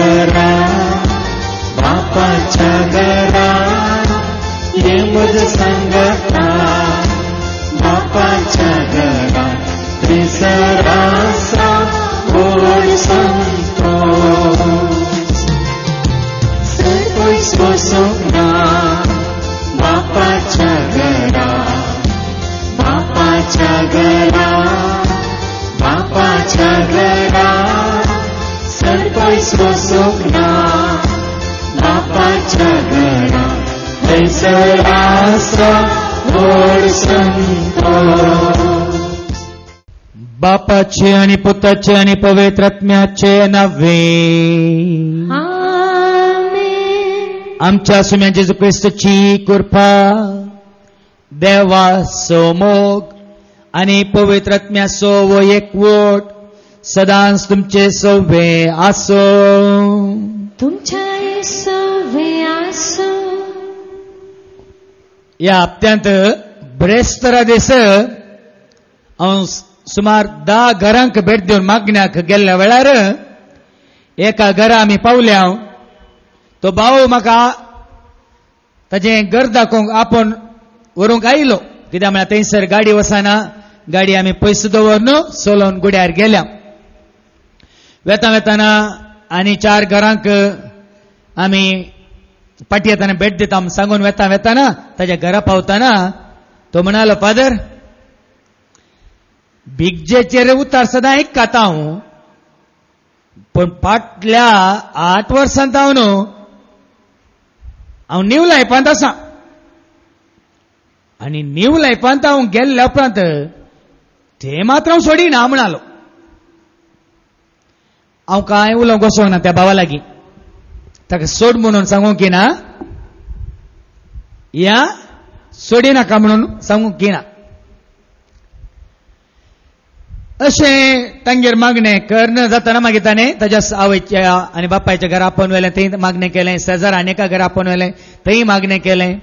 घरा बापाच्या घरा ये मुझ संगता बापाच्या घरा त्रिसरासा गोड संतोष सर्व सुखना बापाच्या घरा बापाच्या घरा बापाच्या घरा सर्व सुखना बापाच्या घरा त्रिसरासा गोड संतोष बापाचे आणि पुत्राचे आणि पवित्र आत्म्याचे नव्हे आमच्या सुम्या जेजू ख्रिस्ताची कृपा देवा सोमोग आणि पवित्र आत्म्याचो वो एकवट सदांच तुमचे सव्वे आसो तुमच्या सव्वे आसो. या हप्त्यांत ब्रेस्तारा दिस हांव सुमार 10 घरांक भेट दिवन मागण्याक गेल्ल्या वेळार एका घरा आमी पावल्या. तो भाऊ म्हाका ताजें घर दाखोवंक आपूण व्हरूंक आयलो कित्याक म्हळ्यार थंयसर गाडी वचना. गाडी आमी पयस दवरून चलोवन गुड्यार गेल्या. वेताना आनी 4 घरांक आमी पाटी येताना भेट दिता सांगून वेताना ताच्या घरा पावताना तो म्हणालो फादर भिगजेचेर उतार सदां आयकता हांव पण फाटल्या 8 वर्सांत हांव न्यू लायफांत आसा आनी न्यू लायफांत हांव गेल्ल्या उपरांत ते मात्र हांव सोडिना म्हणालो. हांव कांय उलोवंक वचोंक ना त्या भावा लागीं. ताका सोड म्हणून सांगूंक ना या सोडिनाका म्हणून सांगूंक ना. अशें तांगेर मागणें करना जाताना मागीर ताणें ताच्या आवयच्या आनी बापायच्या घरा आपोवन व्हेलें. थंय मागणें केलें. शेजार आनेका घरा आपोवन व्हेलें. थंय मागणें केलें.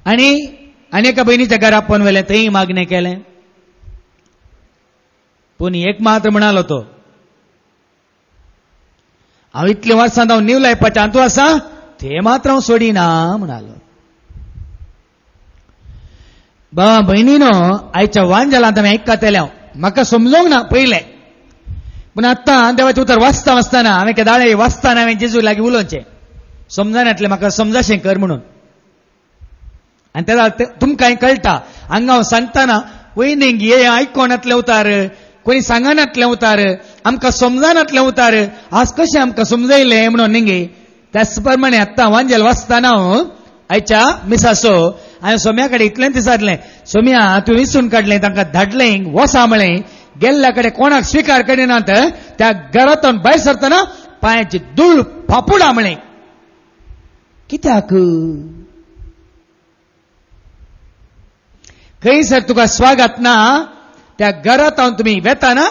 आनी आनेका भयणीच्या घरा आपोवन व्हेलें. थंय मागणें केलें. पूण एक मात्र म्हणालो तो हांव इतल्या वर्सांत हांव न्यू लायफाच्या हातूंत आसा ते मात्र हांव सोडिना म्हणालो. बाबा भयणीनो आयच्या वांजलांत आमी आयकताले म्हाका समजोंक ना पयलें पूण आतां देवाचें उतर वाचताना हांवें केदाळे वाचताना हांवें जेजू लागीं उलोवचें समजनातलें म्हाका समजाशें कर म्हणून. आनी तेदा तुमकांय कळटा हांगा हांव सांगतना वयनीक हे आयकोनातलें उतार कोणी सांगनातलें उतार आमकां समजनातलें उतार आज कशें आमकां समजयलें म्हणून न्ही. त्याच प्रमाणे आतां वांजेल वाचताना आयच्या मिसासो हांवें सोम्या कडेन इतलेंच विचारलें सोम्या तूं विसरून काडलें तांकां धाडलें वसा म्हळें. गेल्ल्या कडेन कोणाक स्विकार करिनात त्या घरांतून भायर सरतना पांयाची धूळ फापुडा म्हळें. कित्याक खंयसर तुका स्वागत ना त्या घरांत तुमी वेताना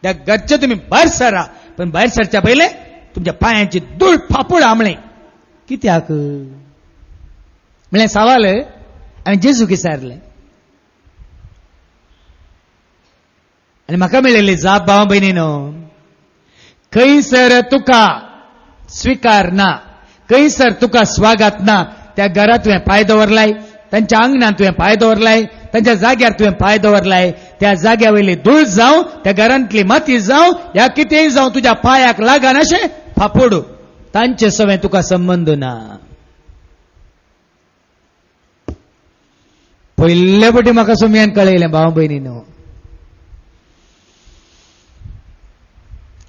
त्या घरचे तुमी भायर सरा पण भायर सरच्या पयलें तुमच्या पांयाची धूळ फापुडा म्हळें. कित्याक म्हळें सवाल हांवें जेजूक विचारलें आनी म्हाका मेळिल्ली जाप भावा भयणीनो खंयसर तुका स्विकार ना खंयसर तुका स्वागत ना त्या घरांत तुवें पांय दवरलाय तांच्या आंगणांत तुवें पांय दवरलाय तांच्या जाग्यार तुवें पांय दवरलाय त्या जाग्या वयली धूळ जावं त्या घरांतली माती जावं या कितेंय जावं तुज्या पांयाक लागन अशें फापोडू तांचे सवें तुका संबंद ना. पयले फावटी म्हाका सोम्यान कळयलें भावा भयणीनो.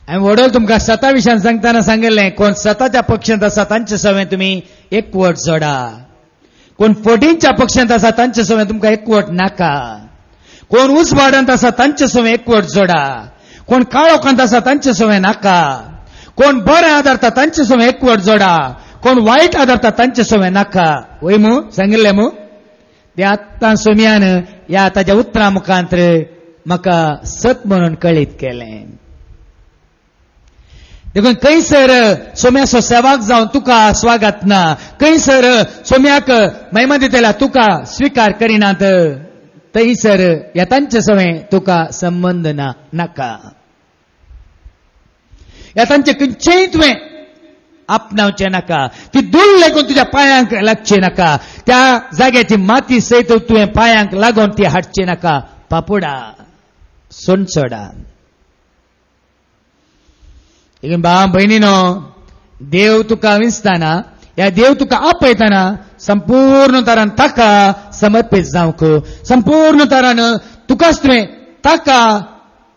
हांवें वडोल तुमकां सता विशयान सांगतना सांगिल्लें कोण सताच्या पक्षांत आसा तांचे सवें तुमी एकवट जोडा. कोण फोटींच्या पक्षांत आसा तांचे सवें तुमकां एकवट नाका. कोण उजवाडांत आसा तांचे सवें एकवट जोडा. कोण काळोखांत आसा तांचे सवें नाका. कोण बरें आदरता तांचे सवें एकवट जोडा. कोण वायट आदरता तांचे सवें नाका. वय मू सांगिल्लें मू ते आत्तां सोम्यान ह्या ताच्या उतरां मुखांतर म्हाका सत म्हणून कळीत केलें. देखून खंयसर सोम्याचो सेवाक जावन तुका स्वागत ना खंयसर सोम्याक महिमा दितल्या तुका स्विकार करिनात थंयसर ह्या तांचे सवें तुका संबंद ना नाका. ह्या तांचे खंयचेय तुवें आपणावचे नाका, ती धूळ लेगून तुज्या पांयांक लागची नाका, त्या जाग्याची माती सयत तुवें पांयांक लागून ती हाडची नाका. पापोडा सोडा. भाव भयणीनो, देव तुका विंचताना, ह्या देव तुका आपयताना संपूर्ण तरान ताका समर्पीत जावंक, संपूर्ण तरान तुकाच तुवें ताका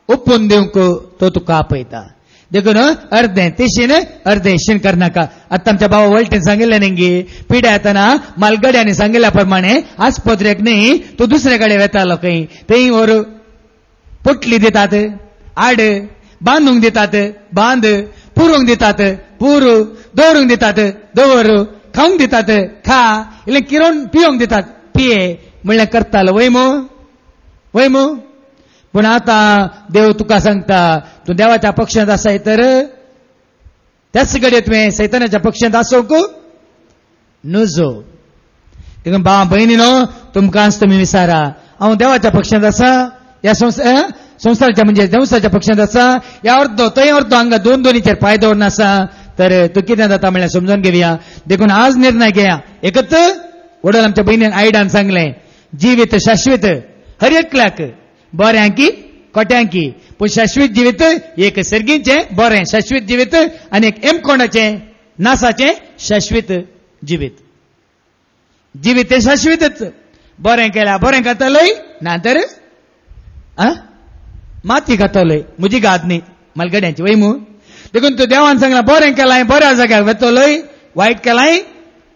ओपून दिवंक तो तुका आपयता. देखून अर्धे तेशीन अर्धे इशीन करनाका. आता आमच्या भावा वल्टीन सांगिल्लें न्ही, पिड्या येताना मालगड्यांनी सांगिल्ल्या प्रमाणे आस्पत्रेक न्ही तो दुसरे कडेन वेतालो खंय, थंय व्हर पोटली दितात, आड बांदूंक दितात, बांद पुरूंक दितात, पूर दवरूंक दितात, दवर खावंक दितात, खा, इल्लें किरोन पिवंक दितात, पिये म्हणल्यार करतालो. वय मो पूण आतां देव तुका सांगता, तूं देवाच्या पक्षांत आसाय तर त्याच घडये तुवें सैतानाच्या पक्षांत आसोवंक नजो. देखून भाव भयणीनो, तुमकां तुमी विचारा, हांव देवाच्या पक्षांत आसा, ह्या संवसाराच्या म्हणजे देवसाच्या पक्षांत आसा, ह्या अर्दो थंय अर्दो हांगा दोनीचेर पांय दवरून आसा, तर तूं कितें जाता म्हणल्यार समजून घेवया. देखून आज निर्णय घेया. एकच वडोल आमच्या भयणीन आयडान सांगलें, जिवीत शाश्वत हर एकल्याक, बऱ्यांकी कोट्यांकी, पूण शाश्वत जिवीत एक सर्गीचें बरें शाश्वत जिवीत आनी एक एमकोंडाचें नासाचें शाश्वत जिवीत. जिवीत तें शाश्वतच. बरें केल्यार बरें खातलोय, ना तर माती खातलोय. म्हजी गाद न्ही, मालगड्यांची. वय मू. देखून तूं देवान सांगलां, बरें केलाय बऱ्या जाग्यार वेतलोय, वायट केलाय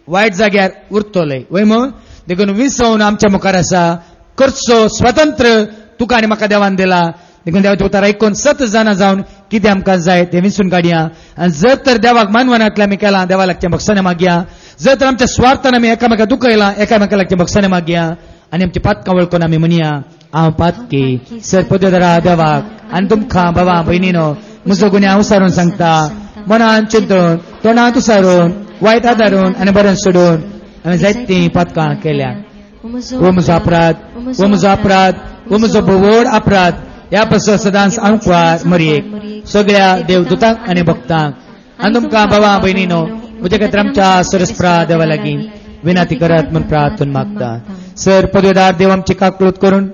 वायट जाग्यार उरतलोय. वय मू. देखून विसवून आमच्या मुखार आसा, करचो स्वतंत्र तुका आनी म्हाका देवान दिला. देखून देवाचें उतर आयकून सत जाणां जावन कितें आमकां जाय तें विसरून काडया. आनी जर तर देवाक मानवनांतल्यान आमी केलां, देवा लागचें बक्षाने मागया. जर तर आमच्या स्वार्थान आमी एकामेकाक दुखयलां, एकामेका लागचें बक्षाने मागया. आनी आमची पातकां वळखून आमी म्हणया, हांव पातकी सरपदरा देवाक आनी तुमकां भावा भयणीनो म्हजो गुन्यांव उसारून सांगता. मनान चिंतून, तोंडांत उसारून, वायट आदारून आनी बरें सोडून हांवें जायतीं पातकां केल्यात. वो म्हजो अपराध, वो म्हजो अपराध, वो म्हजो व्हड अपराध. ह्या पासून सदांच आमकां मरयेक सगळ्या देवदूतांक आनी भक्तांक आनी तुमकां भावा भयणीनो म्हजे खातीर आमच्या सरस्प्रा देवा लागीं विनंती करात म्हूण प्रार्थना मागता. सर पदवेदार देव आमची काकूळट करून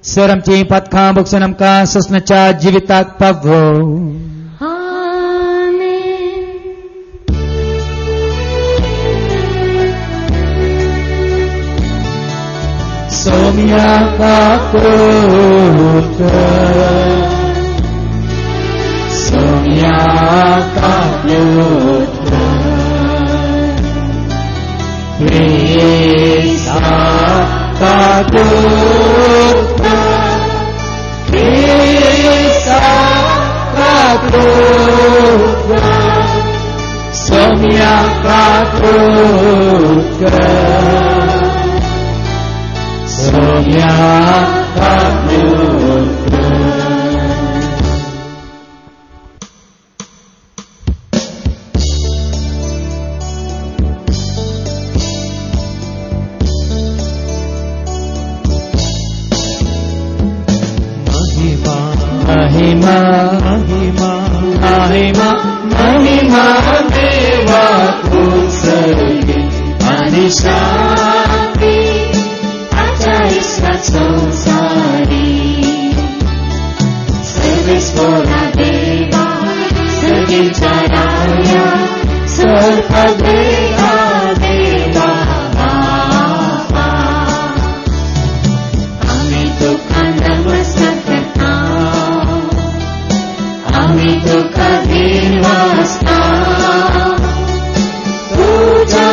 सर आमची पातकां बक्षून आमकां ससनाच्या जिविताक पावो. सोम्या काकूळट, सोम्या काकूळट, प्रेसा काकूळट, प्रेसा काकूळट, सोम्या काकूळट, सोम्या काकूळट. महिमा महिमा महिमा महिमा देवा कुसरी आणि शांती आच्या इस्रात संसारी. सर्वेश्वरा देवा सगळीच्या राया, सर्वदेवा देवा बापा, आम्ही तुका नमस्कार करता, आम्ही तुका देवास्ता. तुझ्या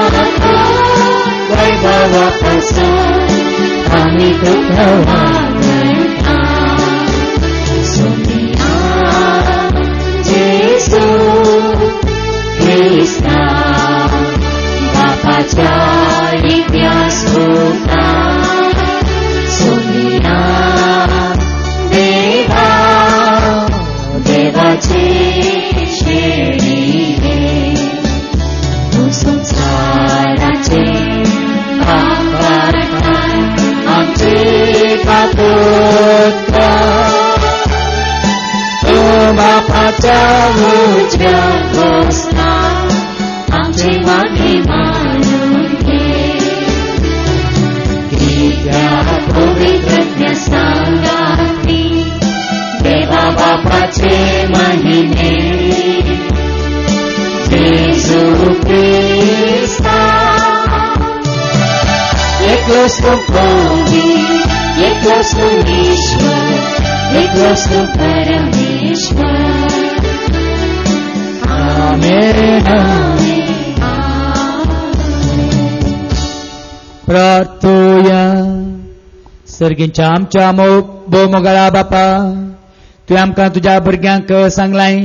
वैभवापासून आम्ही तुका वागता. सोनिया जेसू ख्रिस्ता, बापाच्या इतिहास होता. सोनिया देवा, देवाचे शेणी तू संसाराचे आमचे पाप तुझ्या उजव्यात बसणार, आमची मागे मानून घे. त्या पवित्र सांगाती देवा बापाचे महिने, येशू ख्रिस्ता एकलोच तू प्रभू, एकलोच तू ईश्वर, एकलोच तू परमेश्वर. आमेन, आमेन. प्रार्थोया. सर्गींच्या आमच्या मोगळा बापा, तुवें आमकां तुज्या भुरग्यांक सांगलाय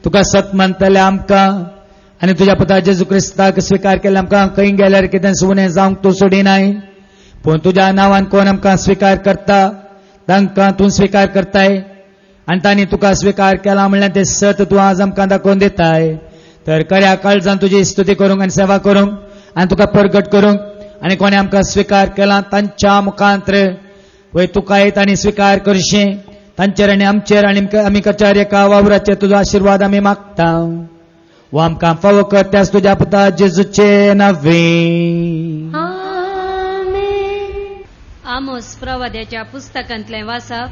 तुका सत म्हणटले आमकां, आनी तुज्या पुता जेजू क्रिस्ताक स्विकार केले आमकां खंय गेल्यार कितें सुवणें जावंक तूं सोडिनाय. पूण तुज्या नांवान कोण आमकां स्विकार करता तांकां तूं स्विकार करताय, आनी तांणी तुका स्विकार केला म्हणल्यार ते सत तूं आज आमकां दाखोवन दिताय. तर खऱ्या काळजान तुजी स्तुती करूंक आनी सेवा करूंक आनी तुका परगट करूंक, आनी कोणी आमकां स्विकार केला तांच्या मुखांतर वय तुकाय तांणी स्विकार करचें, तांचेर आनी आमचेर आनी आमी करच्या एका वावराचेर तुजो आशिर्वाद आमी मागता. वो आमकां फावो कर त्याच तुज्या पुता जेजूचे नवे. आमोस प्रवाद्याच्या पुस्तकांतलें वाचप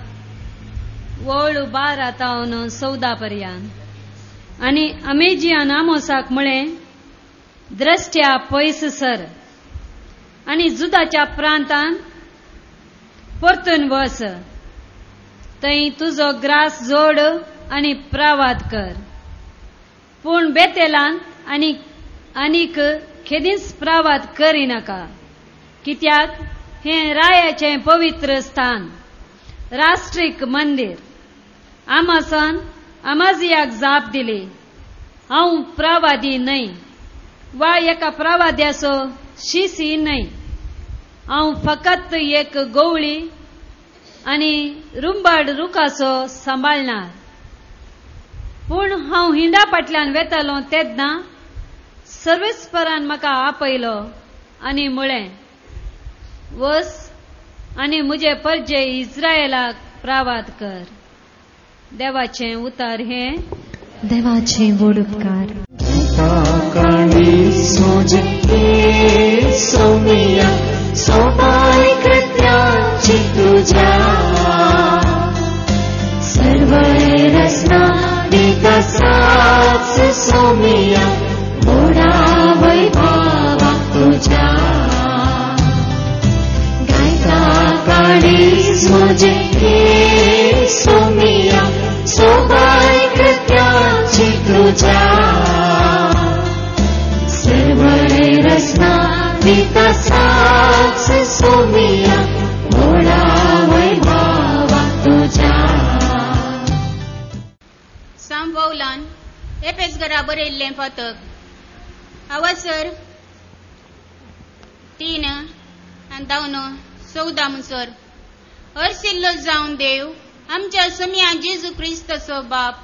वळू 12 तावन 14 पर्यंत. आनी अमेजियान आमोसाक म्हळें, द्रश्ट्या पयस सर आनी जुदाच्या प्रांतान परतून वच, थंय तुजो ग्रास जोड आनी प्रावाद कर. पूण बेतेलान आनीक खेदींच प्रावाद करिनाका, कित्याक हें रायाचें पवित्र स्थान, राष्ट्रीक मंदिर. आमासान अमाजियाक जाप दिली, हांव प्रावादी न्हय वा एका प्रावाद्याचो शिसी न्हय, हांव फकत एक गवळी आनी रुंबाड रुखाचो सांबाळणार. पूण हांव हिंडा फाटल्यान वेतालों तेन्ना सर्वेस्परान म्हाका आपयलो आनी म्हळें, वस आनी म्हजे परजे इस्रायेलाक प्रावाद कर. देवाचें उतर हें. देवाचे व्हड उपकार. सोमिया सोपाय कृत्याची तुझ्या, सर्व रचना विकासाच सोमिया मोडा वैभवा तुझ्या. गायता काळीज म्हजे हे सोमिया सोपाय कृत्याची तुझ्या, सर्व रचना विकासाच सोमिया मोडा वैभवा तुझ्या. सांभोवलान एपेसगरा बरयल्लें पथक अवसर 3 आनी 14 मुसर. हरशिल्लो जावन देव आमच्या सोम्या जेजू क्रिस्ताचो बाप,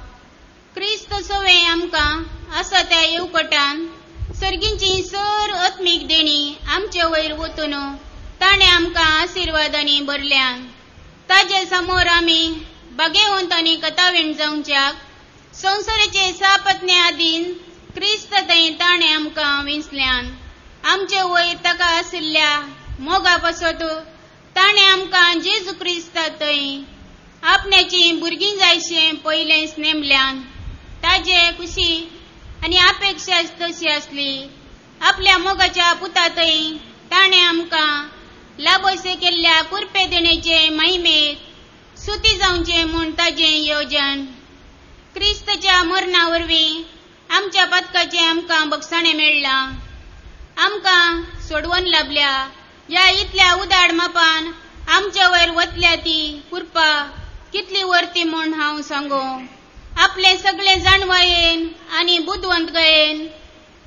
क्रिस्त सोवें आमकां आसा त्या येवकोटान सर्गींची सर आत्मीक देणी आमचे वयर वतून ताणें आमकां आशिर्वादांनी भरल्यान. ताजे समोर आमी भाग्यवंत आनी कथावेण जावच्याक संवसाराचे सापत्ने आदीन क्रिस्त थंय ताणें आमकां विंचल्यान. आमचे वयर ताका आशिल्ल्या मोगा पासत ताणें आमकां जेजू क्रिस्ता थंय आपण्याची भुरगीं जायशें पयलेंच नेमल्यान. ताजे खुशी आनी अपेक्षा तशी आसली. आपल्या मोगाच्या पुता थंय ताणें आमकां लाबोसे केल्ल्या कुरपे देणेचे महिमेक सुती जावचें म्हूण ताजें येवजन. क्रिस्ताच्या मरणा वरवीं आमच्या पथकाचें आमकां बक्षाणें मेळ्ळां. आमकां सोडवण लाभल्या. ह्या इतल्या उदाड मापान आमच्या वयर वतल्या ती कुरपा कितली वर्ती म्हूण हांव सांगू. आपले सगळे जाणवायेन आनी बुद्धवंतकायेन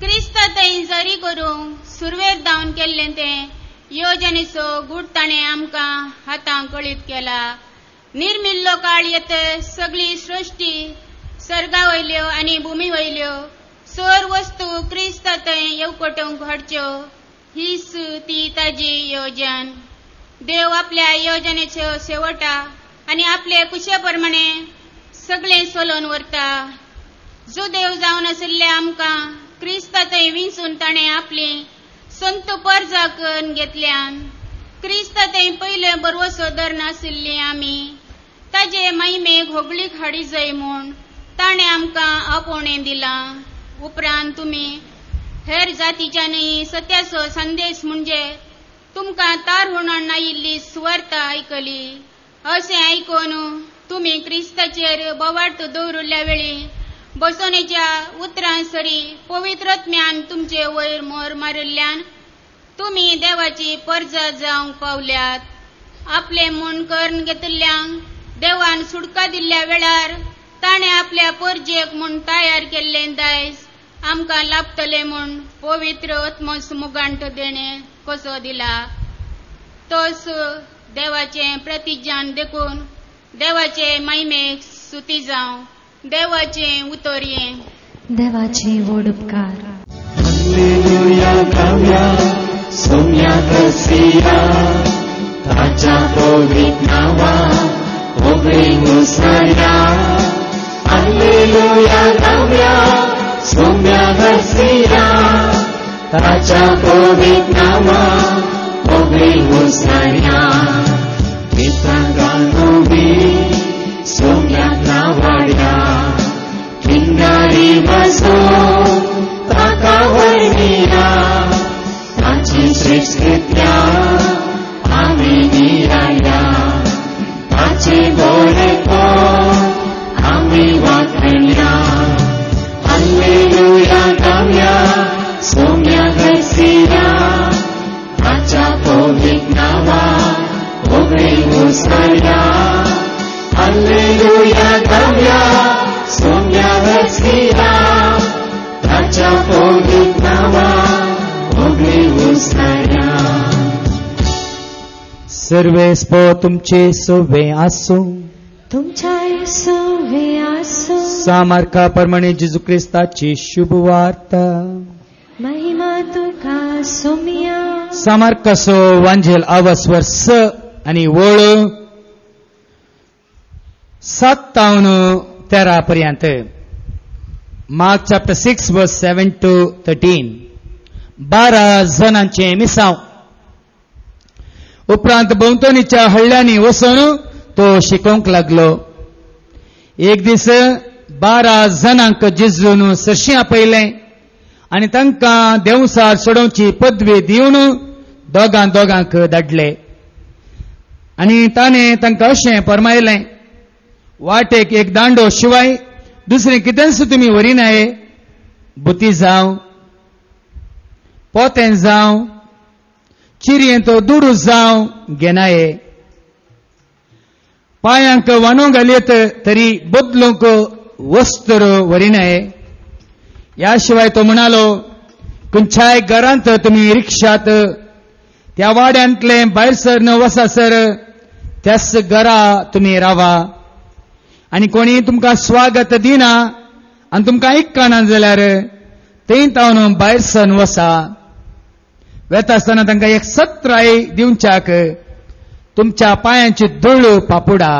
क्रिस्ता थंय जरी करूंक सुरवेर धांवन केल्लें तें येवजणेचो गूढ ताणें आमकां हातांत कळीत केला. निर्मिल्लो काळ येत सगळी सृश्टी सर्गा वयल्यो आनी भुमी वयल्यो सर वस्तू क्रिस्ता थंय येवकोटूंक हाडच्यो हीच ती ताजी येवजण. देव आपल्या येवजणेचो शेवटा आनी आपले कुशे प्रमाणे सगळे चलोवन व्हरता. जुदेव जावन आशिल्ले आमकां क्रिस्तांतय विंचून ताणें आपली संत परजा करून घेतल्यान क्रिस्तांतय पयले बरवसो धरनाशिल्ली आमी ताजे महिमेक होगळीक हाडी जाय म्हूण ताणें आमकां आपोवणें दिलां. उपरांत तुमी हेर जातीच्यांनी सत्याचो संदेश म्हणजे तुमकां तार होणार आयिल्ली सुवार्ता आयकली. अशें आयकून तुमी क्रिस्ताचेर बोवार्थ दवरिल्ल्या वेळी बसोनेच्या उतरां सरी पवित्रत्म्यान तुमचे वयर मोर मारिल्ल्यान तुमी देवाची परजा जावंक पावल्यात. आपले म्हूण करून घेतिल्ल्यांक देवान सुटका दिल्ल्या वेळार ताणें आपल्या परजेक म्हूण तयार केल्लें दायज आमकां लाभतलें म्हूण पवित्र आत्मस मुगांठ देणें कसो दिला. तोच देवाचें प्रतिज्ञान देखून देवाचे महिमेक स्तुती जावं. देवाचें उतोरयें. देवाचे व्हड उपकार. हालेलुया गावया सोम्या कसिया ताच्या पवित्र नांवां होगळी मुसाया. हालेलुया गावया सोम्या कसिया ताच्या पवित्र नांवां होगळी मुसाया. गितां सोम्या नावाड्या किंगारी बसो ताका वळनिया ताची सृष्टितल्या आमी निराया. ताचे बरेपण आमी वाखणया. हालेलुया गावया सोम्या घसिया ताच्या पवित्र नांवां होगळी मुसाया. हालेलुया गावया सोम्या घसिया ताच्या पवित्र नांवां होगळी मुसाया. सर्वेस्पो तुमचे सोवे आसो. तुमच्या सोवे आसो. सामर्था प्रमाणे जेजू क्रिस्ताची शुभ वार्ता. महिमा तुका सोम्या. सामर्कसो वांजेल आवाजवर स आणि वळ 7-13 पर्यंत. मार्क चॅप्टर 6 वर्स 7 to 13. 12 जणांचे मिसांव. उपरांत भोंवतणीच्या हळ्यांनी वचून तो शिकोवंक लागलो. एक दीस 12 जणांक जेजून सरशी आपयलें आनी तांकां देवसार सोडोवची पदवी दिवन दोगांक धाडले. आनी ताणें तांकां अशें फरमायलें, वाटेक एक दांडो शिवाय दुसरें कितेंच तुमी व्हरिनाये. बुती जावं, पोतें जावं, चिरयेंतो दुडू जावं घेनाये. पांयांक वानो घालयत तरी बदलूंक वस्त्र व्हरिनाये. ह्या शिवाय तो म्हणालो, खंयच्याय घरांत तुमी रिक्षात त्या वाड्यांतले भायर सर न वसासर त्याच घरा तुमी रावा. आनी कोणी तुमकां स्वागत दिना आनी तुमकां आयकना जाल्यार थंय तावन भायर सन वसा. वेता आसतना तांकां एक सत्राय दिवच्याक तुमच्या पांयांची धूळ पापुडा.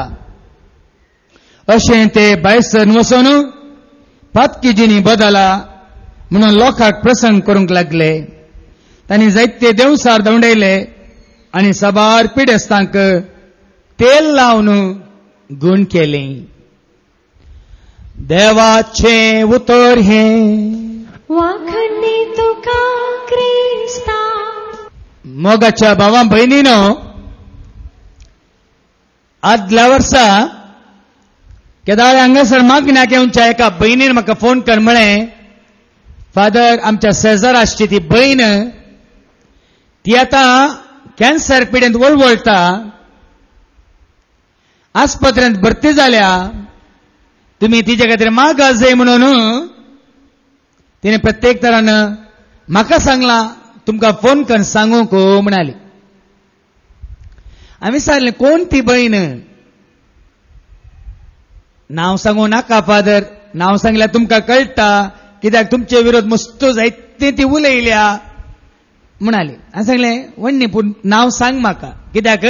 अशें ते भायर सन वचून पातकी जिणी बदला म्हणून लोकांक प्रसंग करूंक लागले. तांणी जायते देवसार दवंडयले आनी सबार पिडेस्तांक तेल लावन गूण केली. देवाचे उतर हे. वाखणी तुका क्रिस्ता. मोगाच्या भावा भयणीनो, आदल्या वर्सा केदार हांगासर मागण्याक येवच्या एका भयणीन म्हाका फोन कर म्हळें, फादर आमच्या शेजार आसची ती भयण ती आतां कॅन्सर पिडेंत वळवळटा, आस्पत्र्यांत भरती जाल्या, तुमी तिचे खातीर मागा जाय म्हणून तिने प्रत्येक तरान म्हाका सांगलां तुमकां फोन करून सांगूंक म्हणाली. हांवें विचारलें, कोण ती भयण? नांव सांगूं नाका फादर, नांव सांगल्यार तुमकां कळटा, कित्याक तुमचे विरोध मस्तो जायते ती उलयल्या म्हणाली. हांवें सांगलें, वण्णी पूण नांव सांग म्हाका, कित्याक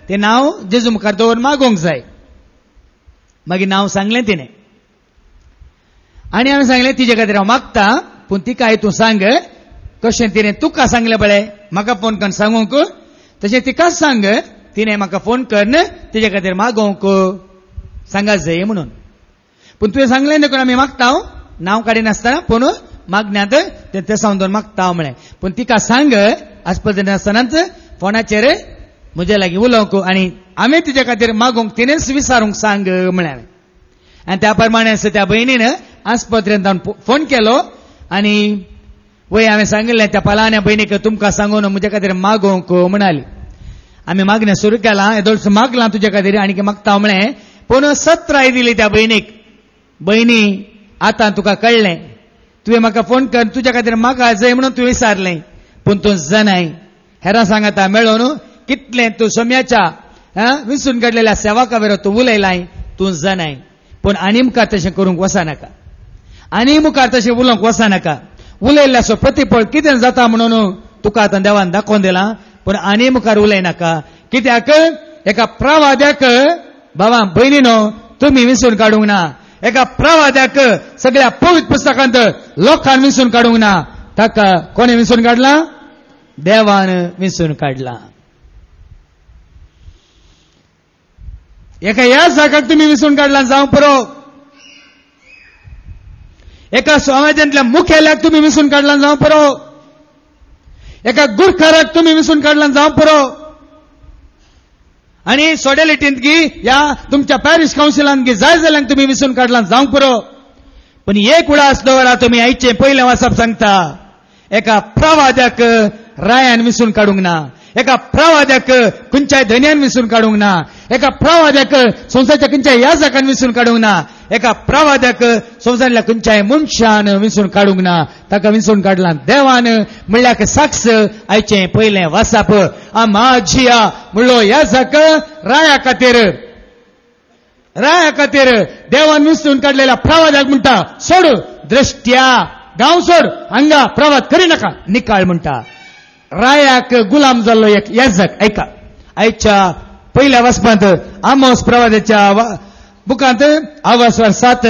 तें नांव जेजू मुखार दवरून मागोवंक जाय. मागीर नांव सांगलें तिणें. आनी हांवें सांगलें तिचे खातीर हांव मागता पूण तिका तूं सांग कशें तिणें तुका सांगलें बळे म्हाका फोन करून सांगूंक तशें तिकाच सांग तिणें म्हाका फोन करून तिचे खातीर मागोवंक सांगात जाय म्हणून. पूण तुवें सांगलें न्हय आमी मागता नांव काडिनासतना पूण मागण्यांत ते सांगून मागता म्हळें. पूण तिका सांग आज पर्यंत आसतनाच फोनाचेर म्हजे लागीं उलोवंक आनी आमी तिचे खातीर मागोवंक तिणेंच विचारूंक सांग म्हळ्यार. आनी त्या प्रमाणे त्या भयणीन आज पर्यंत फोन केलो आनी वय हांवें सांगिल्लें त्या पलाण्या भयणीक तुमकां सांगून म्हजे खातीर मागोवंक म्हणाली. आमी मागणें सुरू केलां येदोळस मागलां तुजे खातीर आनीक मागता म्हळें. पूण 17 दिली त्या भयणीक. भयणी आतां तुका कळ्ळें तुवें म्हाका फोन कर तुज्या खातीर म्हाका जाय म्हणून तुवें विचारलें पूण तूं जनाय हेरां सांगता मेळोन कितलें तूं सोम्याच्या विंचून काडलेल्या सेवाका वेरो तूं उलयलाय तूं जनाय. पूण आनी मुखार तशें करूंक वचनाका आनी मुखार तशें उलोवंक वचनाका. उलयल्ल्याचो प्रतिफळ कितें जाता म्हणून तुका आतां देवान दाखोवन दिलां पूण आनी मुखार उलयनाका. कित्याक एका प्रवाद्याक बाबा भयणीनो तुमी विंचून काडूंक ना. एका प्रवाद्याक सगळ्या पवित्र पुस्तकांत लोकांन विंचून काडूंक ना. ताका कोणे विंचून काडला? देवान विंचून काडला. एका ह्या जागाक तुमी विंचून काडला जावं पुरो. एका समाजांतल्या मुखेल्याक तुमी विंचून काडला जावं पुरो. एका गुरकाराक तुमी विंचून काडला जावं पुरो. आनी सोडेलिटींत या तुमच्या पॅरिश कावन्सिलांत जाय जाल्यांक तुमी विंचून काडला जावं पुरो. पूण एक उडास दवरा तुमी आयचे पयलें वाचप सांगता एका प्रवाद्याक रायान विंचून काडूंक ना. एका प्रवाद्याक खंयच्याय धन्यान विंचून काडूंक ना. एका प्रवाद्याक संवसाराच्या खंयच्याय याजकान विंचून काडूंक ना. एका प्रवाद्याक संवसारांतल्या खंयच्याय मनशान विंचून काडूंक ना. ताका विंचून काडला देवान म्हणल्यार साक्ष आयचें पयलें वाचप. आमाजिया म्हणलो याजक राया खातीर देवान विंचून काडलेल्या प्रवाद्याक म्हणटा सोड दृश्ट्या गांव सोड हांगा प्रवाद करिनाका निकाळ म्हणटा. रायाक गुलाम जाल्लो एक याजक. ऐका आयच्या पयल्या वाचपांत आमोस प्रवाद्याच्या बुकांत आवासवार 7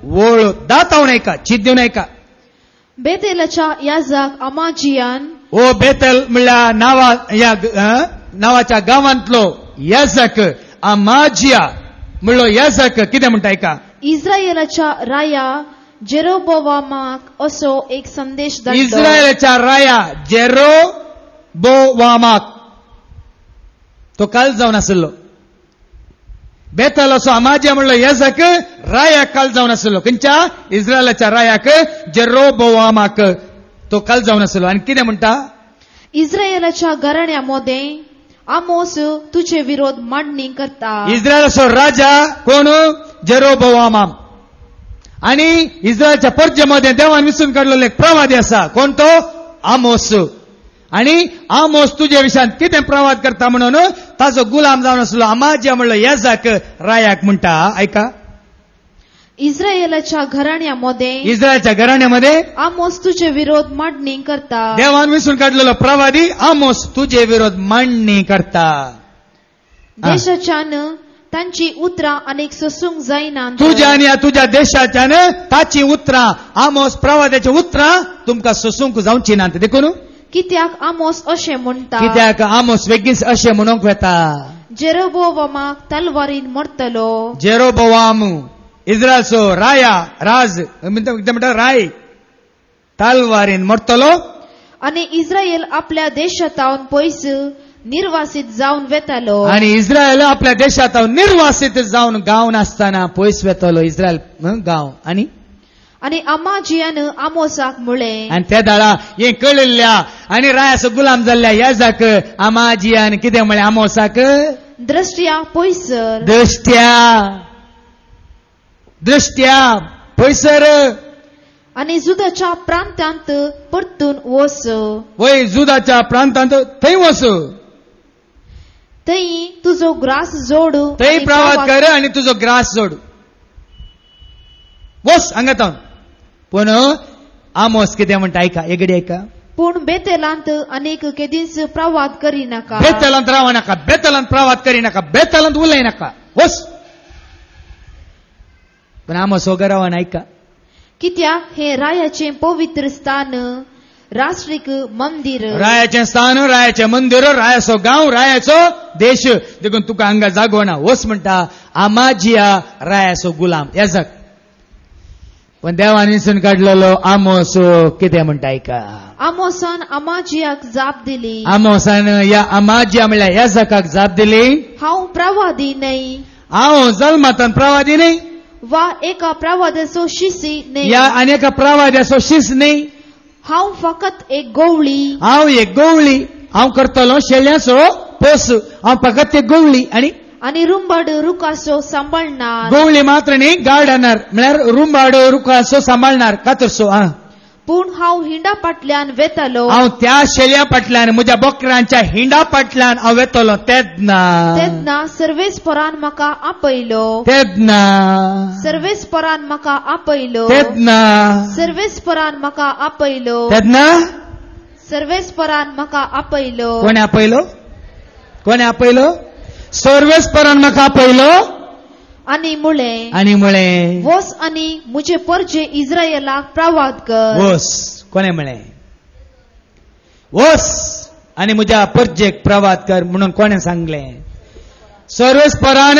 वळ 10 तावन ऐका चित दिवन ऐका. बेतेलाच्या याजक अमाजियान ओ बेतेल म्हणल्यार नावाच्या गांवांतलो याजक अमाजिया म्हणलो याजक कितें म्हणटा ऐका. इस्रायेलाच्या राया जेरोबोवामाक असो एक संदेश धाडलो. इस्रायेलाच्या राया जेरोबोवामाक तो काल जावन आसलो. बेतल असो अमाजिया म्हणलो याजक रायाक काल जावन आसलो. खंयच्या इस्रायेलाच्या रायाक जेरोबोवामाक तो काल जावन आसलो. आनी कितें म्हणटा इस्रायेलाच्या घराण्यामध्ये आमोस तुझे विरोध मांडणी करता. इस्रायलाचो राजा कोण? जेरोबोवाम. आनी इस्रायलच्या पर्जेमध्ये देवान विंचून काडलेलो एक प्रवादी आसा. कोण तो? आमोस. आनी आमोस तुजे विशयान कितें प्रवाद करता म्हणून ताजो गुलाम जावन आसलो अमाजिया म्हणलो याजक रायाक म्हणटा ऐका. इस्रायेलाच्या घराण्यामध्ये आमोस तुझे विरोध मांडणी करता. देवान विंचून काडलेलो प्रवादी आमोस तुजे विरोध मांडणी करता. देशाच्यान तांची उतरां अनेक सोसूंक जायना. तुज्या आनी तुज्या देशाच्यान ताची उतरां आमोस प्रवाद्याची उतरां तुमकां सोसूंक जावची नात. देखून कित्याक आमोस अशें म्हणटा. कित्याक आमोस बेगीन अशें म्हणूंक वेता जेरोबोवामाक तलवारीन मरतलो. जेरोबोवाम इस्रायलचो राज म्हणटा राय तलवारीन मरतलो. आनी इस्रायल आपल्या देशांतावन पयस निर्वासित जावन वेतालो. आनी इस्रायल आपल्या देशांत निर्वासित जावन गांव नासतना पयस वेतलो इस्रायल गांव. आनी अमाजियान आमोसाक म्हळें. आनी त्या दाळा हें कळिल्ल्या आनी रायाचो गुलाम जाल्ल्या याजक अमाजियान कितें म्हळें आमोसाक? दृश्ट्या पयसर. दृश्ट्या पयसर. आनी जुदाच्या प्रांतांत परतून वच. वय जुदाच्या प्रांतांत थंय वच. थंय तुजो ग्रास जोड. थंय प्रवाद कर आनी तुजो ग्रास जोड. वच हांगातावन. पूण आमोस कितें म्हणटा ऐका एगडी ऐका. पूण बेतेलांत अनेक केदींच प्रवाद करिनाका. बेतेलांत रावा नाका. बेतेलांत प्रवाद करिनाका. बेतेलांत उलयनाका. वच. पण आमोस वगैरे रावन ऐका. कित्याक हे रायाचे पवित्र स्थान, राष्ट्रीक मंदिर. रायाचें स्थान, रायाचें मंदिर, रायाचो गांव, रायाचो देश. देखून तुका हांगा जागो ना. वस म्हणटा आमाजिया रायाचो गुलाम याजक. पण देवान विसरून काडलेलो आमोस कितें म्हणटा ऐका. आमोसान आमाजियाक जाप दिली. आमोसान या आमाजिया म्हळ्यार याजकाक जाप दिली, हांव प्रवादी न्हय, हांव जल्मातन प्रवादी न्हय, वा एका प्रवादाचो शिशी न्हय, या आनेका प्रवाद्याचो शिस न्हय, हांव फकत एक गवळी. हांव एक गवळी. हांव करतलो शेळ्याचो पोस. हांव फकत एक गवळी आनी रुंबाड रुखाचो सांबाळणार. गवळी मात्र न्ही, गार्डनर म्हळ्यार रुंबाड रुखाचो सांबाळणार, कातरसो. पूण हांव हिंडा फाटल्यान वेतलो. हांव त्या शेळ्या फाटल्यान, म्हज्या बकरांच्या हिंडा फाटल्यान हांव वेतलो. तेदना सर्वेस्परान म्हाका आपयलो. सर्वेस्परान म्हाका आपयलो. सर्वेस्परान म्हाका आपयलो. सर्वेस्परान म्हाका आपयलो. कोणे आपयलो? कोणे आपयलो? सर्वेस्परान म्हाका आपयलो. आनी मुळे वस आनी मुझे परजे इस्रायेलाक प्रवाद कर. वस कोणे म्हळे? वस आनी म्हज्या परजेक प्रवाद कर म्हणून कोणे सांगले? सर्वेस्परान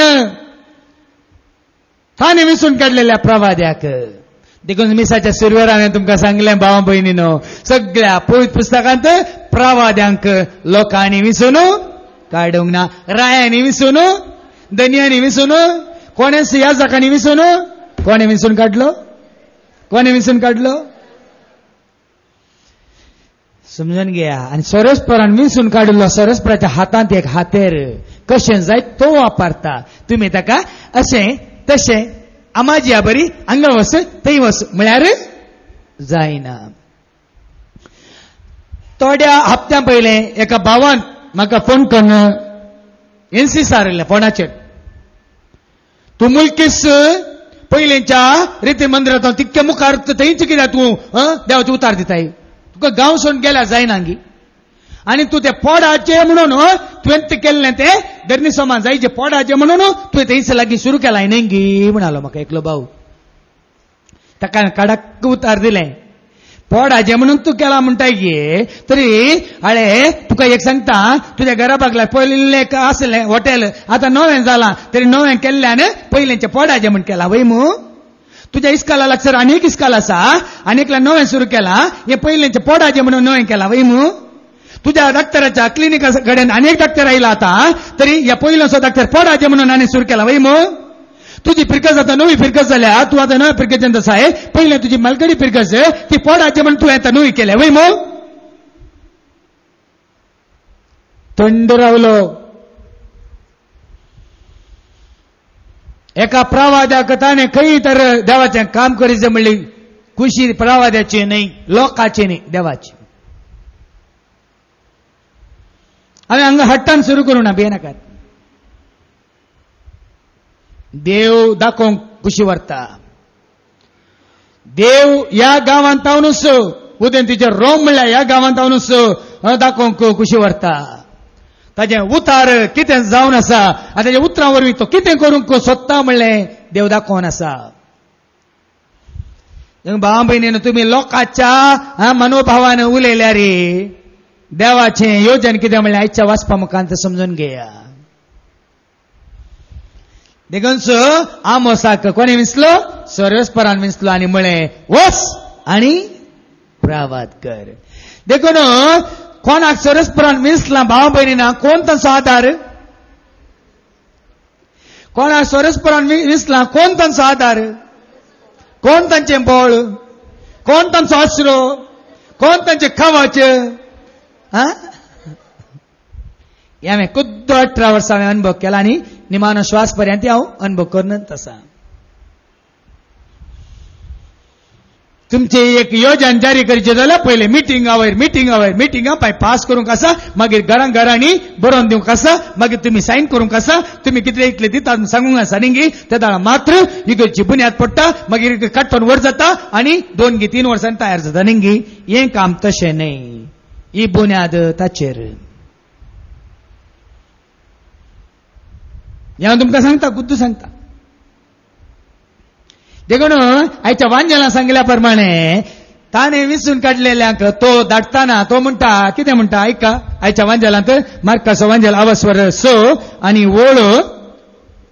ताणें विसरून काडलेल्या प्रवाद्याक. देखून मिसाच्या सुरवेर हांवें तुमकां सांगलें भावा भयणीनो, सगळ्या पवित्र पुस्तकांत प्रवाद्यांक लोकांनी विसरून काडूंक ना. रायांनी विसरून, धन्यांनी विसरून, कोणेच याजकांनी विसरून. कोणे विसरून काडलो? कोणे विसरून काडलो? समजून घेया. आणि सरस्परान विसरून काडलो. सरस्पराच्या हातांत एक हातेर कशें जाय तो वापरता. तुम्ही ताका अशें तशें आमाजिया बरी हांगा वस थंय वस म्हळ्यार जायना. थोड्या हप्त्या पयले एका भावान म्हाका फोन करून इन्सिसारले फोनाचेर, तूं मुल्कीस पयलेंच्या रिती मंदिरांत तितके मुखार थंयच कित्याक तूं देवाचे उतार दिताय? तुका गांव सोडून गेल्यार जायना गी. आनी तूं ते पोडाचे म्हणून तुवें ते केल्लें ते धर्मी समाज जायचे पोडाचे म्हणून तुवें थंयच लागीं सुरू केलाय न्ही गी म्हणालो म्हाका एकलो भाऊ. ताका कडक उतार दिलें. पोडाचे म्हणून तूं केला म्हणटाय गे, तरी हाळे तुका एक सांगता, तुज्या घरा बागला पयले आसलें हॉटेल आतां नवें जालां, तरी नवें केल्ल्यान पयलेंचे पोडाचे म्हण केला वय मू. तुज्या इस्काला लागसर आनीक इस्काल आसा, आनीकला नवें सुरू केला, हे पयलेंचे पोडाचे म्हणून नवें केला वय मू. तुज्या डॉक्टराच्या क्लिनिका कडेन आनीक डॉक्टर आयला आता, तरी ह्या पयलोसो डॉक्टर पोडाचे म्हणून आनी सुरू केला वय मू. तुझी फिरकस आता नवी फिरकस जाल्या, तू आता नव्या फिरकेच्यान तसा आहे. पहिले तुझी मलकडी फिरकस ती पोडाचे म्हणून तू आता नवी केल्या वय मग. थंड रावलो. एका प्रवाद्याक ताणें खंय तर देवाचें काम करीत म्हणली. खुशी प्रवाद्याची न्ही, लोकांची न्ही, देवाची. हांवें हांगा हट्टान सुरू करूं ना, भियेनाकात. देव दाखोवंक खुशी व्हरता. देव ह्या गांवांत तावनूच उदेंतीचे रोम म्हणल्यार ह्या गांवांत तावनूच दाखोवंक खुशी व्हरता. ताजें उतार कितें जावन आसा, आनी ताच्या उतरां वरवीं तो कितें करूंक सोदता म्हणलें देव दाखोवन आसा. भावा भयणीनो, तुमी लोकांच्या मनोभावान उलयल्यार देवाचें योजन कितें म्हणलें आयच्या वाचपा मुखांत समजून घेया. देखून आमोसाक कोणी विसलो? सर्वेस्परान विसलो आनी म्हळें वस आनी प्रवाद कर. देखून कोणाक सर्वेस्परान विसला भावा भयणीना, कोण तांचो आधार? कोणाक सर्वेस्परान विसला कोण तांचो आधार? कोण तांचें बळ? कोण तांचो आसरो? कोण तांचें कवच? हांवें खुद्द 18 वर्सां हांवें अनुभव केला आनी निमानो श्वास पर्यंत हांव अनुभव करनच आसा. तुमची एक योजना जारी करची जाल्यार पयले मिटिंगा पास करूंक आसा, मागीर घरांनी बरोवन दिवंक आसा, मागीर तुमी सायन करूंक आसा. तुमी कितले इतले दिता सांगूंक आसा न्ही. त्या दाळा मात्र इगर्जी बुन्याद पडटा, मागीर काडटोन वर जाता आनी 2-3 वर्सांनी तयार जाता न्ही. हें काम तशें न्ही. ही बुन्याद ताचेर. हांव तुमकां सांगता, खुद्द सांगता. देखून आयच्या वांजेला सांगल्या प्रमाणे ताणे विसून काढलेल्यांक तो धाडटाना तो म्हणटा कितें म्हणटा ऐका आयच्या वांजेलांत मार्काचो वांजेल अवस्वर 6 आनी वळो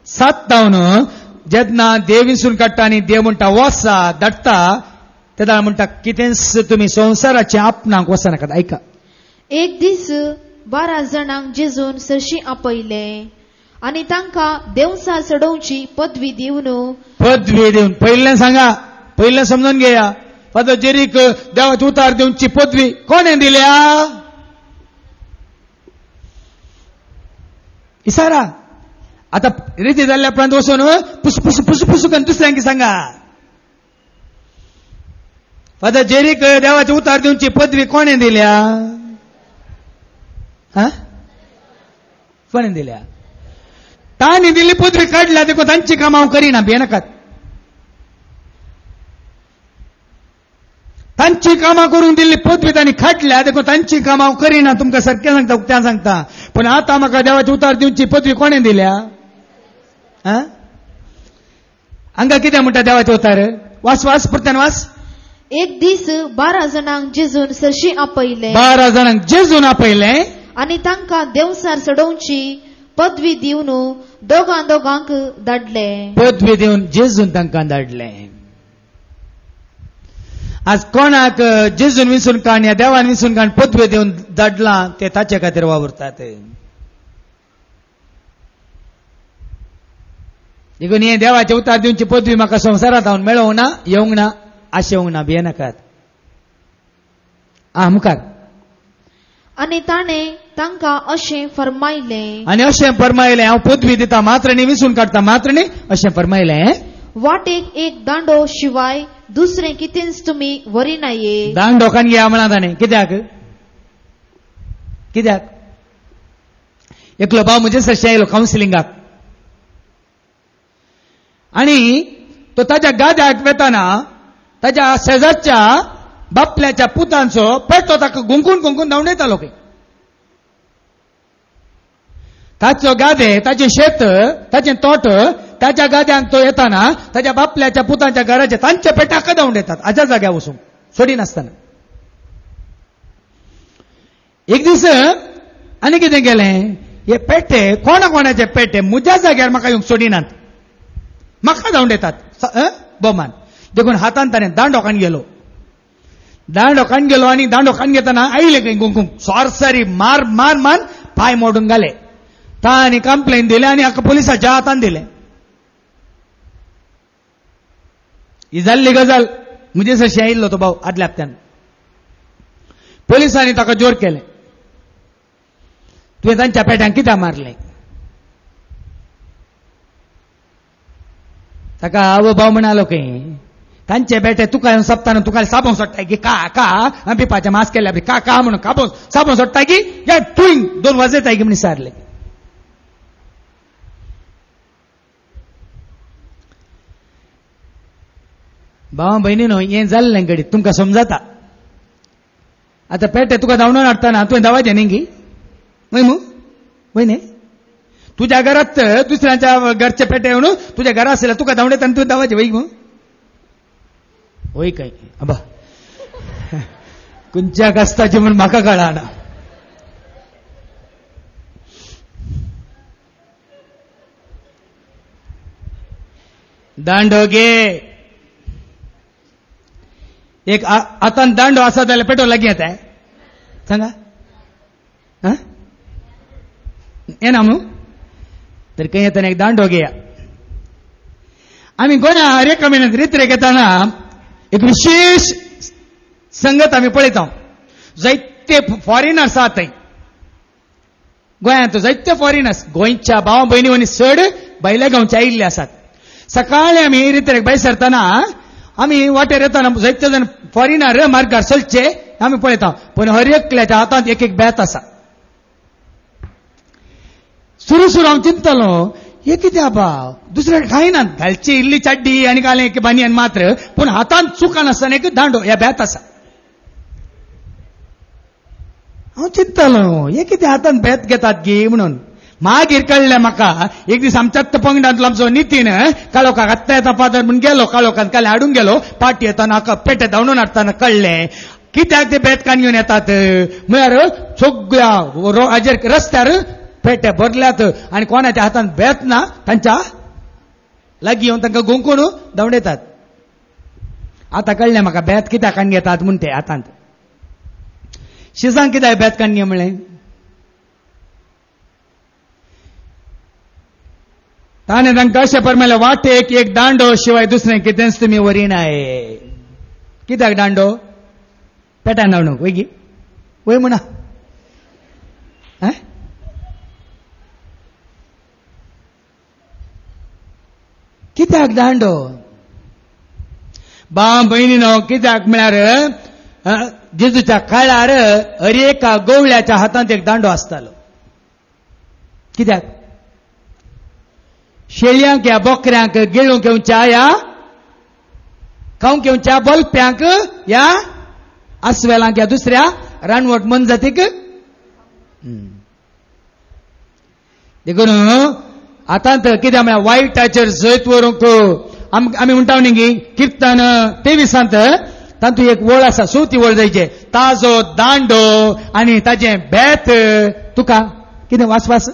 7 जावन जेन्ना देव विसून काडटा आनी देव म्हणटा वसा धाडटा तेन्ना म्हणटा कितेंच तुमी संवसाराचे आपणाक वचनाकात. ऐका. एक दीस 12 जाणांक जेजून सरशी आपयले आनी तांकां देवसार चडोवची पदवी दिवन पयलें सांगा पयलें समजून घेया. फादर जेरीक देवाचे उतार दिवची पदवी कोणे दिल्या इसारा. आता रिती जाल्ल्या उपरांत वचून पुसू करून दुसऱ्यांक सांगा फादर जेरीक देवाचे उतार दिवची पदवी कोणे दिल्या कोणे दिल्या ताणी दिल्ली पदवी काढल्या देखो तांची कामां हांव करिना भियेनाकात. तांची कामां करून दिल्ली पदवी तांणी खाटल्या देखो तांची कामां हांव करिना तुमकां सारकें सांगता उक्त्यान सांगता. पूण आतां म्हाका देवाचे उतार दिवची पदवी कोणे दिल्या हांगा कितें म्हणटा देवाचे उतार वास परत्यान वास. एक दीस 12 जाणांक जेजून सरशी आपयले 12 जाणांक जेजून आपयले आनी तांकां देवसार चडोवची पदवी दिवन दोगांक धाडले. पदवी दिवन जेजून तांकां धाडले. आज कोणाक जेजून विसून काण या देवान विसून काण पदवी दिवन धाडला ते ताचे खातीर वावरतात. देखून हे देवाचे उतार दिवची पदवी म्हाका संवसारांत हांव मेळोवंक ना येवंक ना आशेवंक ना भियेनाकात. मुखार. आनी ताणें तांकां अशें फरमायलें हांव पदवी दिता मात्र न्ही विसून काडटा मात्र न्ही अशें फरमायलें. वाटेक एक दांडो शिवाय दुसरें कितेंच तुमी व्हरिनाये. दांडो काणया म्हणा ताणें कित्याक एकलो भाव म्हजे सरशी आयलो कावन्सिलिंगाक आनी तो ताच्या गाद्याक वेताना ताच्या शेजारच्या बापल्याच्या पुतांचो पेटो ताका गुंकून धांवडयतालो खंय. ताचो गादे ताचें शेत ताचें तोट ताच्या गाद्यांक तो येताना ताच्या बापल्याच्या पुतांच्या घराचे तांच्या पेटाक धांवडयतात हाच्या जाग्यार वचून सोडी नासतना. एक दीस आनी कितें केलें हे पेटे कोणाचे पेटे म्हज्या जाग्यार म्हाका येवंक सोडिनात म्हाका धांवडयतात बोमान. देखून हातान ताणें दांडो काण गेलो आनी दांडो काण घेताना आयले खंय गुंकूंक सोरसारी मार पाय मोडून घाले. तांणी कंप्लेन दिले आनी हाका पुलिसाच्या हातान दिले. ही जाल्ली गजाल म्हणजे सरशी आयिल्लो तो भाव आदल्या हप्त्यान. पुलिसांनी ताका जोर केले तुवें तांच्या पेट्यांक कित्याक मारलें. ताका आवो भाव म्हणालो खंय तांचे बेटे तुका येवन सोंपताना तुका साबण सोडटाय की का पिपाचे मास्क केल्या का म्हणून साबण सोडटाय की या तुईंग 2 वाजयताय की म्हण सारले. भावा बहिणीनो हें जाल्लें घडीत तुमकां समजता. आतां पेटे तुका धांवडोन हाडटाना तुवें धांवाचें न्ही गी वयने तुझ्या घरात दुसऱ्यांच्या घरचे पेटे येऊन तुझ्या घरा असेल तुका धांवडयता तू धांवाचें वय गो वय काय अबा खंयच्या कस्ताची म्हण म्हाका कळना. दांडो घे एक हातान दांडो आसा जाल्यार पेटो लागीं येता सांगा येना म्हणू तर खंय येताना एक दांडो घेया. आमी गोंया हर एका म्हयन्यांत रित्रे घेताना एक विशेष संगत आमी पळयता. जायते फॉरेनर्स आहात थंय गोंयांत जायते फॉरेनर्स गोंयच्या भावा भयणी वनी चड भायल्या गांवचे आयिल्ले आसात. सकाळी आमी रित्रेक भायर सरतना आमी वाटेर येताना जायते जण फॉरेनर मार्गार चलचे आमी पळयता. पूण हर एकल्याच्या हातांत एक बेत आसा. सुरू हांव चिंतलो हे कितें भाव दुसरे खायनात घालची इल्ली चड्डी आनी घालें एक बानियन मात्र पूण हातांत चुका नासतना एक दांडो ह्या बेत आसा. हांव चिंतलो हे कितें हातांत बेत घेतात गी म्हणून मागीर कळलें म्हाका एक दीस आमच्याच पंगडांतलो आमचो नितीन काळोखाक आत्ता येता फादर म्हूण गेलो काळोखान काले हाडून गेलो पाटी येताना पेटे धांवून हाडटाना कळ्ळें कित्याक ते बेतकान घेवन येतात म्हळ्यार सगळ्या हाजेर रस्त्यार पेटे भरल्यात आनी कोणाच्या हातान बेत ना तांच्या लागीं येवन तांकां गुंकून धांवडेतात. आतां कळ्ळें म्हाका बेत कित्याक घेतात म्हूण ते हातांत. शिजांक कित्याक बेत काडणे म्हणलें ताणें तांकां अशें परमेलें वाटेक एक दांडो शिवाय दुसरें कितेंच तुमी वरिनाय. कित्याक दांडो पेट्यान धांवणूक वय गी वय म्हणा कित्याक दांडो भाव भयणीनो कित्याक म्हळ्यार जेजूच्या काळार हर एका गवळ्याच्या हातांत एक दांडो आसतालो. कित्याक शेळयांक या बोकऱ्यांक गिळूंक येवच्या या खावंक येवच्या बोलप्यांक या अस्वेलांक या दुसऱ्या रानवट मनजातीक देखून आतांत कित्याक म्हळ्यार वायटाचेर जैत व्हरूंक आमी म्हणटा न्ही किर्तन 23 तातूंत एक वळ आसा चवथी वळ जायचे ताजो दांडो आनी ताजें बेत तुका कितें वास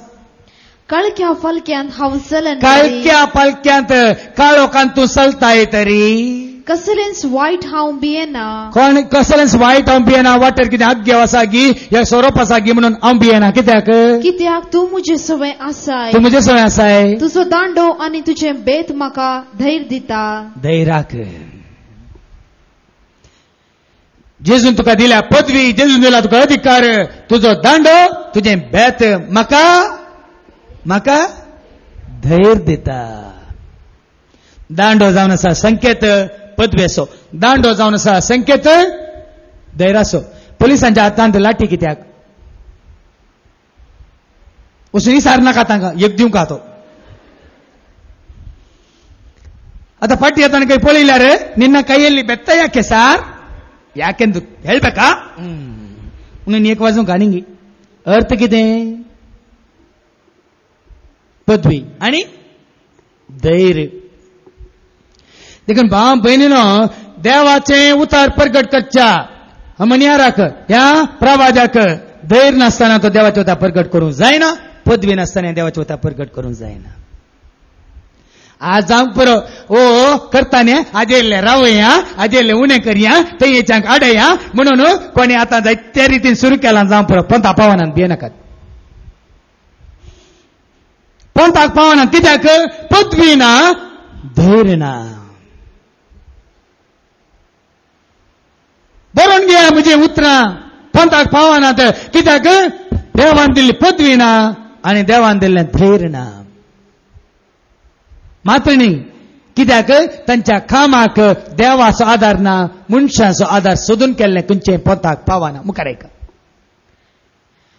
काळक्या फालक्यांत हांव चलन काळक्या पालक्यांत काळोखांत तूं चलताय तरी कसलेंच वायट हांव भियेना. कोण कसलेंच वायट हांव भियेना वाटेर कितें आग्याव आसा गी या सोरोप आसा गी म्हणून हांव भियेना. कित्याक तूं म्हजे सवय आसाय तूं म्हजे सवय आसाय तुजो दांडो आनी तुजें बेत म्हाका धैर्य दिता. धैर्याक जेजून तुका दिल्या पदवी जेजून दिला तुका अधिकार तुजो दांडो तुजें बेत म्हाका धैर्य दिता. दांडो जावन आसा संकेत पदवेचो दांडो जावन आसा संकेत धैर्याचो. पुलिसांच्या हातांत लाठी कित्याक वचून विचार नाका तांकां एक दिवंक तो. आतां फाटी येताना काही पळयल्यार निन्न कೈಯಲ್ಲಿ ಬೆತ್ತ ಯಾಕೆ ಸಾರ್ ಯಾಕೆಂದು ಹೇಳ್ಬೇಕಾ म्हणून एक वाजूंक आनी अर्थ कितें पदवी आनी धैर्य. देखून भाव भयणीनो देवाचें उतार प्रगट करच्या मनियाराक ह्या प्रवाजाक धैर्य नासतना तो देवाचें उतार प्रगट करूंक जायना पदवी नासतना देवाचें उतार प्रगट करूंक जायना. आज जावंक पुरो ओ करताने आजेल्ले रावया आजेल्ले उणें करया थंयच्याक आडया म्हणून कोणी आतां जायत्या रितीन सुरू केलां जावंक पुरो पंथा पावनान भियेनाकात. पंथाक पावना कित्याक पदवी ना धैर्य ना. बरोवन घेया म्हजी उतरां पंथाक पावनात कित्याक देवान दिल्ली पदवी ना आनी देवान दिल्लें धैर्य ना. मात्र न्ही कित्याक तांच्या कामाक देवाचो आदार ना मनशाचो आदार सोदून केल्लें खंयचें पंथाक पावना. मुखार आयका.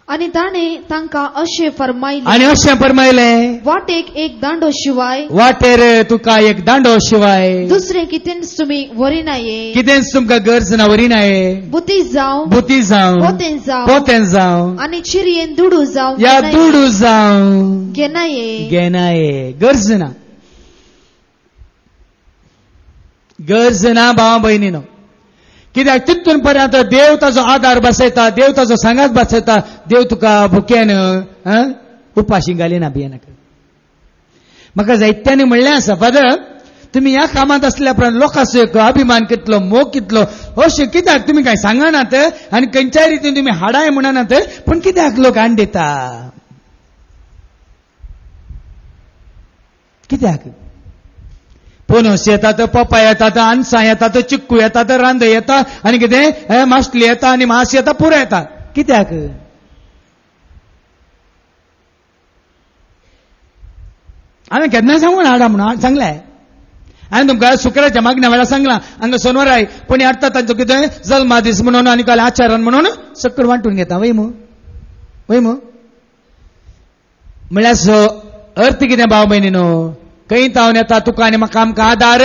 आनी ताणें तांकां अशें फरमायलें वाटेक एक दांडो शिवाय वाटेर तुका एक दांडो शिवाय दुसरें कितेंच तुमी वरिनाये. कितेंच तुमकां गरज ना वरिनाये. बुती जावं पोतें जावं आनी चिरयेन दुडू जावं या दुडू जावं घेनाये. गरज ना भावा भयणीनो. कित्याक तितून पर्यंत देव ताजो आदार बसयता देव ताजो सांगात बसयता देव तुका भुकेन उपाशी घालिना भियेनाका. म्हाका जायत्यांनी म्हणलें आसा फादर तुमी ह्या कामांत आसल्या उपरांत लोकांचो अभिमान कितलो मोग कितलो अशें कित्याक तुमी कांय सांगनात आनी खंयच्याय रितीन तुमी हाडाय म्हणनात पूण कित्याक लोक आण दिता कित्याक. पणस येतात पपाय येतात अणसां येतात चिक्कू येतात रांद येता आनी कितें माशली येता आनी मास येता पुरो येता कित्याक. हांवें केन्ना सांगून हाडा म्हणून सांगलें हांवें तुमकां शुक्राच्या मागण्या वेळार सांगलां हांगा सोनवाराय कोणी हाडटा तांचो कितें जल्मा दीस म्हणून आनी काल आचारण म्हणून सकड वांटून घेता वय मू म्हळ्यार सो अर्थ कितें भाव भयणीनो खंय तावन येता तुका आनी म्हाका आमकां आदार.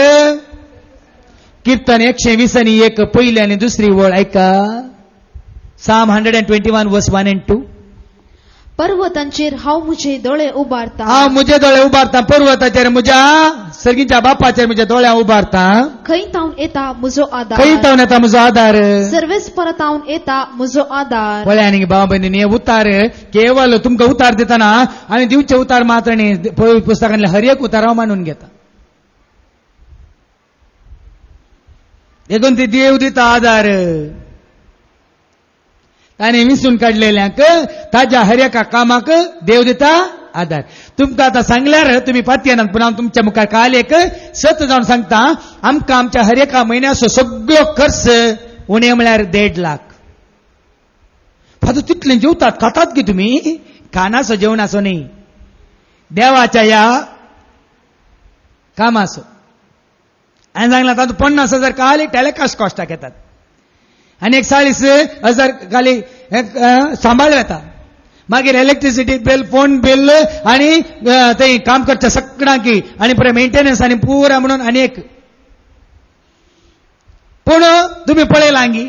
कीर्तन 120 पयली आनी दुसरी वळ आयका. Psalm 121 verse 1 and 2. पर्वतांचेर हांव म्हजे दोळे उबारता. हांव म्हजे दोळे उबारता पर्वताचेर, म्हज्या सर्गीच्या बापाचेर म्हजे दोळे उबारता. खंय तावन येता म्हजो आदार. खंय तावन येता म्हजो आदार. सर्वेस्पर तावन येता म्हजो आदार. पळय आनी भाव भयणींनी हे उतार केवळ तुमकां उतार दितना आनी दिवचे उतार मात्र न्ही, पुस्तकांतले हर एक उतार हांव मानून घेता. देखून ती देव दिता आदार. ताणें विसरून काडलेल्यांक ताज्या हर एका कामाक देव दिता आदार. तुमकां आतां सांगल्यार तुमी पातयेनात, पूण हांव तुमच्या मुखार काल एक सत जावन सांगता. आमकां आमच्या हर एका म्हयन्याचो सगळो खर्च उणें म्हळ्यार 1.5 लाख. फादर तितलें जेवतात, खातात की तुमी? खानाचो जेवणाचो न्ही, देवाच्या ह्या कामाचो. हांवें सांगलां तातूंत 50,000 खाली टॅलिकास्ट कॉस्टाक येतात आनी 40,000 खाली सांबाळ येता. मागीर इलेक्ट्रिसिटी बिल, फोन बिल आनी थंय काम करच्या सगळ्यांकी आनी परत मेंटेनन्स आनी पुरा म्हणून आनीक. पूण तुमी पळयलां गी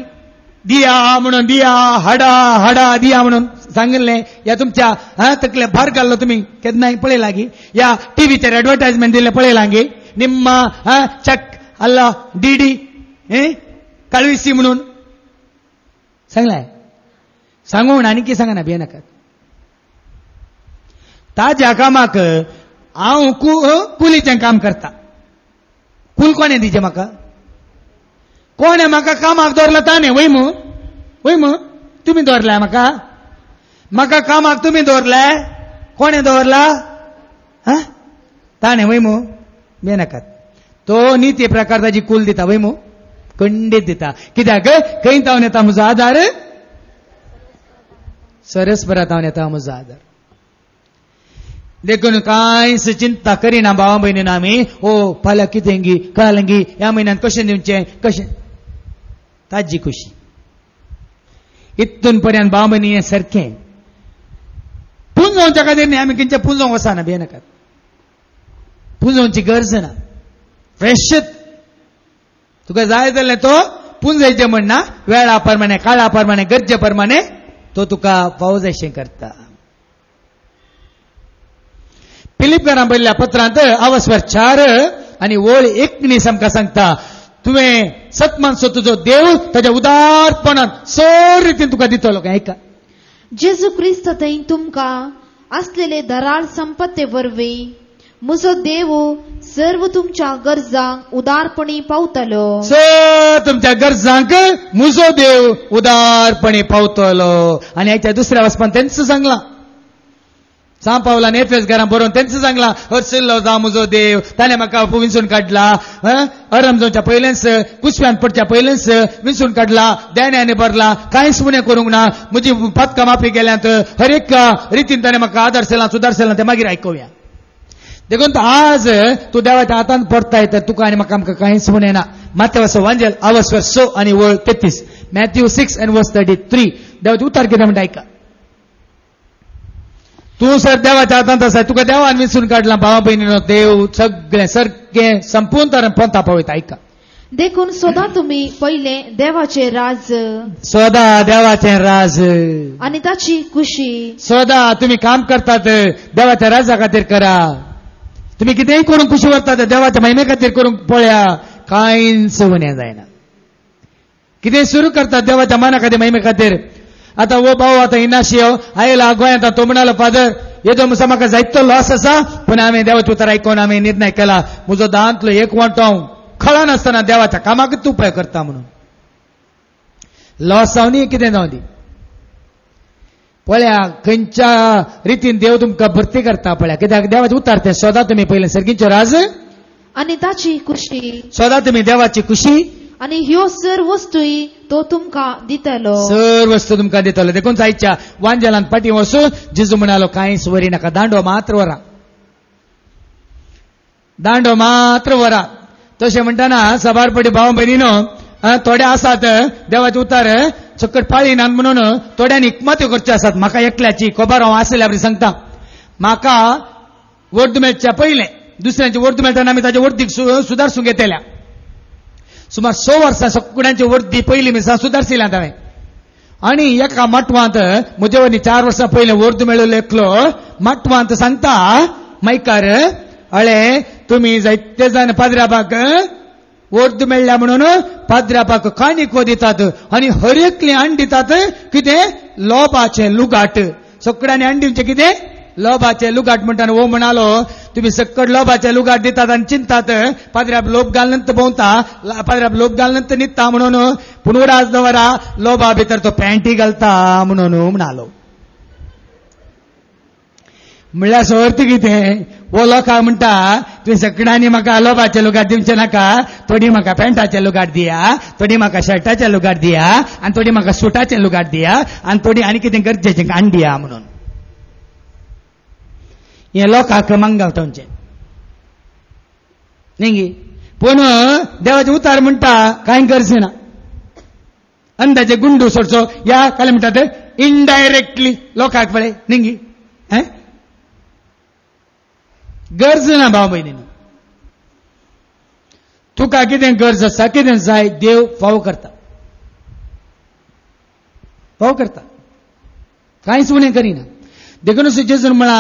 दिया म्हणून, दिया हाडा हाडा दिया म्हणून सांगिल्लें. ह्या तुमच्या तकले भार घाल्लो तुमी केन्नाय पळयलां गी? ह्या टीव्हीचेर एडवर्टायजमेंट दिल्ले पळयलां गी? निम्मा चक अल्ला डीडी कळविसी म्हणून सांगलाय. सांगून आनी कितें सांगना भियेनाकात. ताज्या कामाक हांव कुलीचें काम करता. कूल कोणें दिचें म्हाका? कोणें म्हाका कामाक दवरला ताणें? वय मू तुमी दवरलाय म्हाका? म्हाका कामाक तुमी दवरलाय? कोणें दवरला? ताणें वय मू? भियेनाकात. तो नित्य प्रकार ताजी कूल दिता. वय मू खंडीत दिता. कित्याक? खंय तावन येता म्हजो आदार? सरस्परा तावन येता म्हजो आदार. देखून कांयच चिंता करिना भावा भयणीन आमी. फाल्यां कितें गी, कालंगी, ह्या म्हयन्यांत कशें दिवचें, कशें. ताजी खुशी. इतून पर्यंत भावा भयणी हें सारकें. पुंजोवच्या खातीर न्ही, आमी खंयच्या पुंजोवंक वचना, भियेनाकात. पुंजोवची गरज ना. फ्रेश तुका जाय जाल्यार तो पुंजयचें म्हणना, वेळा प्रमाणे, काळा प्रमाणे, गरजे प्रमाणे तो तुका फावो जायशें करता. फिलिपियरांक बरयल्ल्या पत्रांत अवस्वर 4 आनी ओळ 1 आमकां सांगता, तुवें सतमानसो तुजो देव ताच्या उदारपणान सर रितीन तुका दितलो. ऐका, जेजू क्रिस्त थंय तुमकां आसलेले धराळ संपत्ते वरवीं म्हजो देव सर्व तुमच्या गरजांक उदारपणी पावतलो. तुमच्या गरजांक म्हजो देव उदारपणी पावतलो. आनी हाच्या दुसऱ्या वचपान तेंच सांगलां. सा पावलान एफेस घरां बरोवन तेंच सांगलां, हरसिल्लो जावं म्हजो देव, ताणें म्हाका विंचून काडला. अरम जावच्या पयलेंच, कुसव्यान पडच्या पयलेंच विंचून काडला, देण्याने भरला, कांयच उणें करूंक ना. म्हजी पदकां माफी केल्यांत हर एक रितीन ताणें म्हाका आदारसेलां, सुदारसेलां. तें मागीर आयकुया. देखून आज तूं देवाच्या हातांत पडताय तर तुका आनी म्हाका आमकां कांयच उणें ना. माथेवाचो वांजेल अवस्वर 6 आनी ओळ 33. Matthew 6 and verse 33. देवाचे उतार कितें म्हणटा आयका. तूं सर देवाच्या हातांत आसा, तुका देवान विंचून काडलां. भावा भयणीनो, देव सगळें सारकें संपूर्ण तरेन पंथा पळयता. आयका, देखून सोदा तुमी पयले देवाचे राज, सोदा देवाचें राज आनी ताची खुशी. सोदा तुमी काम करतात देवाच्या राजा खातीर करा. तुमी कितेंय करून खुशी व्हरतात देवाच्या महिमे खातीर करूंक पळया, कांयच उणें जायना. कितें सुरू करतात देवाच्या माना खातीर, महिमे खातीर. आता वो भाऊ आता इनाशियो आयला गोंयांत, तो म्हणालो, फादर येदो म्हसा म्हाका जायतो लॉस आसा, पूण हांवें देवाचें उतर आयकून हांवें निर्णय केला, म्हजो दांतलो एक वांटो हांव खळा नासतना देवाच्या कामाकूच उपाय करता म्हणून. लॉस जावं दी कितें जावं दी, पळया खंयच्या रितीन देव तुमकां भरती करता पळया. कित्याक देवाचें उतार तें सोदा तुमी पयलें सर्गीचो राज आनी ताची खुशी. सोदा तुमी देवाची खुशी आनी ह्यो सर वस्तूय तो तुमकां दितलो. सर वस्तू तुमकां दितलो. देखून जायच्या वांजेलांत पाटी वचून जेजू म्हणालो, कांयच वरी नाका, दांडो मात्र वरा, दांडो मात्र वरा. तशें म्हणटाना सबारपटी भाव भयणीनो, थोडे आसात देवाचे उतार चकट पाळीनात म्हणून थोड्यांनी इकमात्यो करच्यो आसात. म्हाका एकल्याची खबर हांव आसल्या बरी सांगता. म्हाका वर्द मेळच्या पयलें दुसऱ्यांची वर्द मेळटाना आमी ताचे वर्दीक सुदारसूंक येतल्या. सुमार 6 वर्सां सगळ्यांची वर्दी पयली मिसां सुदारशिल्यांत हांवें. आणि एका मटवांत म्हजे वनी 4 वर्सां पयलें वर्द मेळिल्लो एकलो मटवांत सांगता मायकार अळे तुम्ही जायते जाण पाद्राबाक वर्द मेळ्ळ्या म्हणून पाद्राबाक काणीको दितात आनी हर एकली आण दितात कितें लोबाचें लुगाट. सगळ्यांनी आण दिवचें कितें लोबाचें लुगाट म्हणटा. वो म्हणालो तुम्ही सकट लोबाचें लुगाट दितात आनी चिंतात पाद्राब लोभ घालनंत भोंवता पाद्राब लोभ घालनंत न्हिदता म्हणून पूण उराज दवरा लोबा भितर तो पॅन्टी घालता म्हणून म्हणालो. म्हणल्यार अर्थ कितें वो लोकांक म्हणटा तुम्ही सगळ्यांनी म्हाका लोबाचें लुगाट दिवचें नाका थोडी म्हाका पॅन्टाचें लुगाट दिया थोडी म्हाका शर्टाचें लुगाट दिया आनी थोडी म्हाका सुटाचें लुगाट दिया आनी थोडी आनी कितें गरजेचें आण दिया म्हणून. हे लोकांक मंगावतांचे न्ही. पूण देवाचें उतार म्हणटा कांय गरजे ना. अंदाजे गुंडू सोडचो या काय म्हणटात इनडायरेक्टली लोकांक पळय न्ही. गरज ना भाव भयणीन. तुका कितें गरज आसा कितें जाय देव फाव करता कांयच उणें करिना. देखून जेजून म्हणा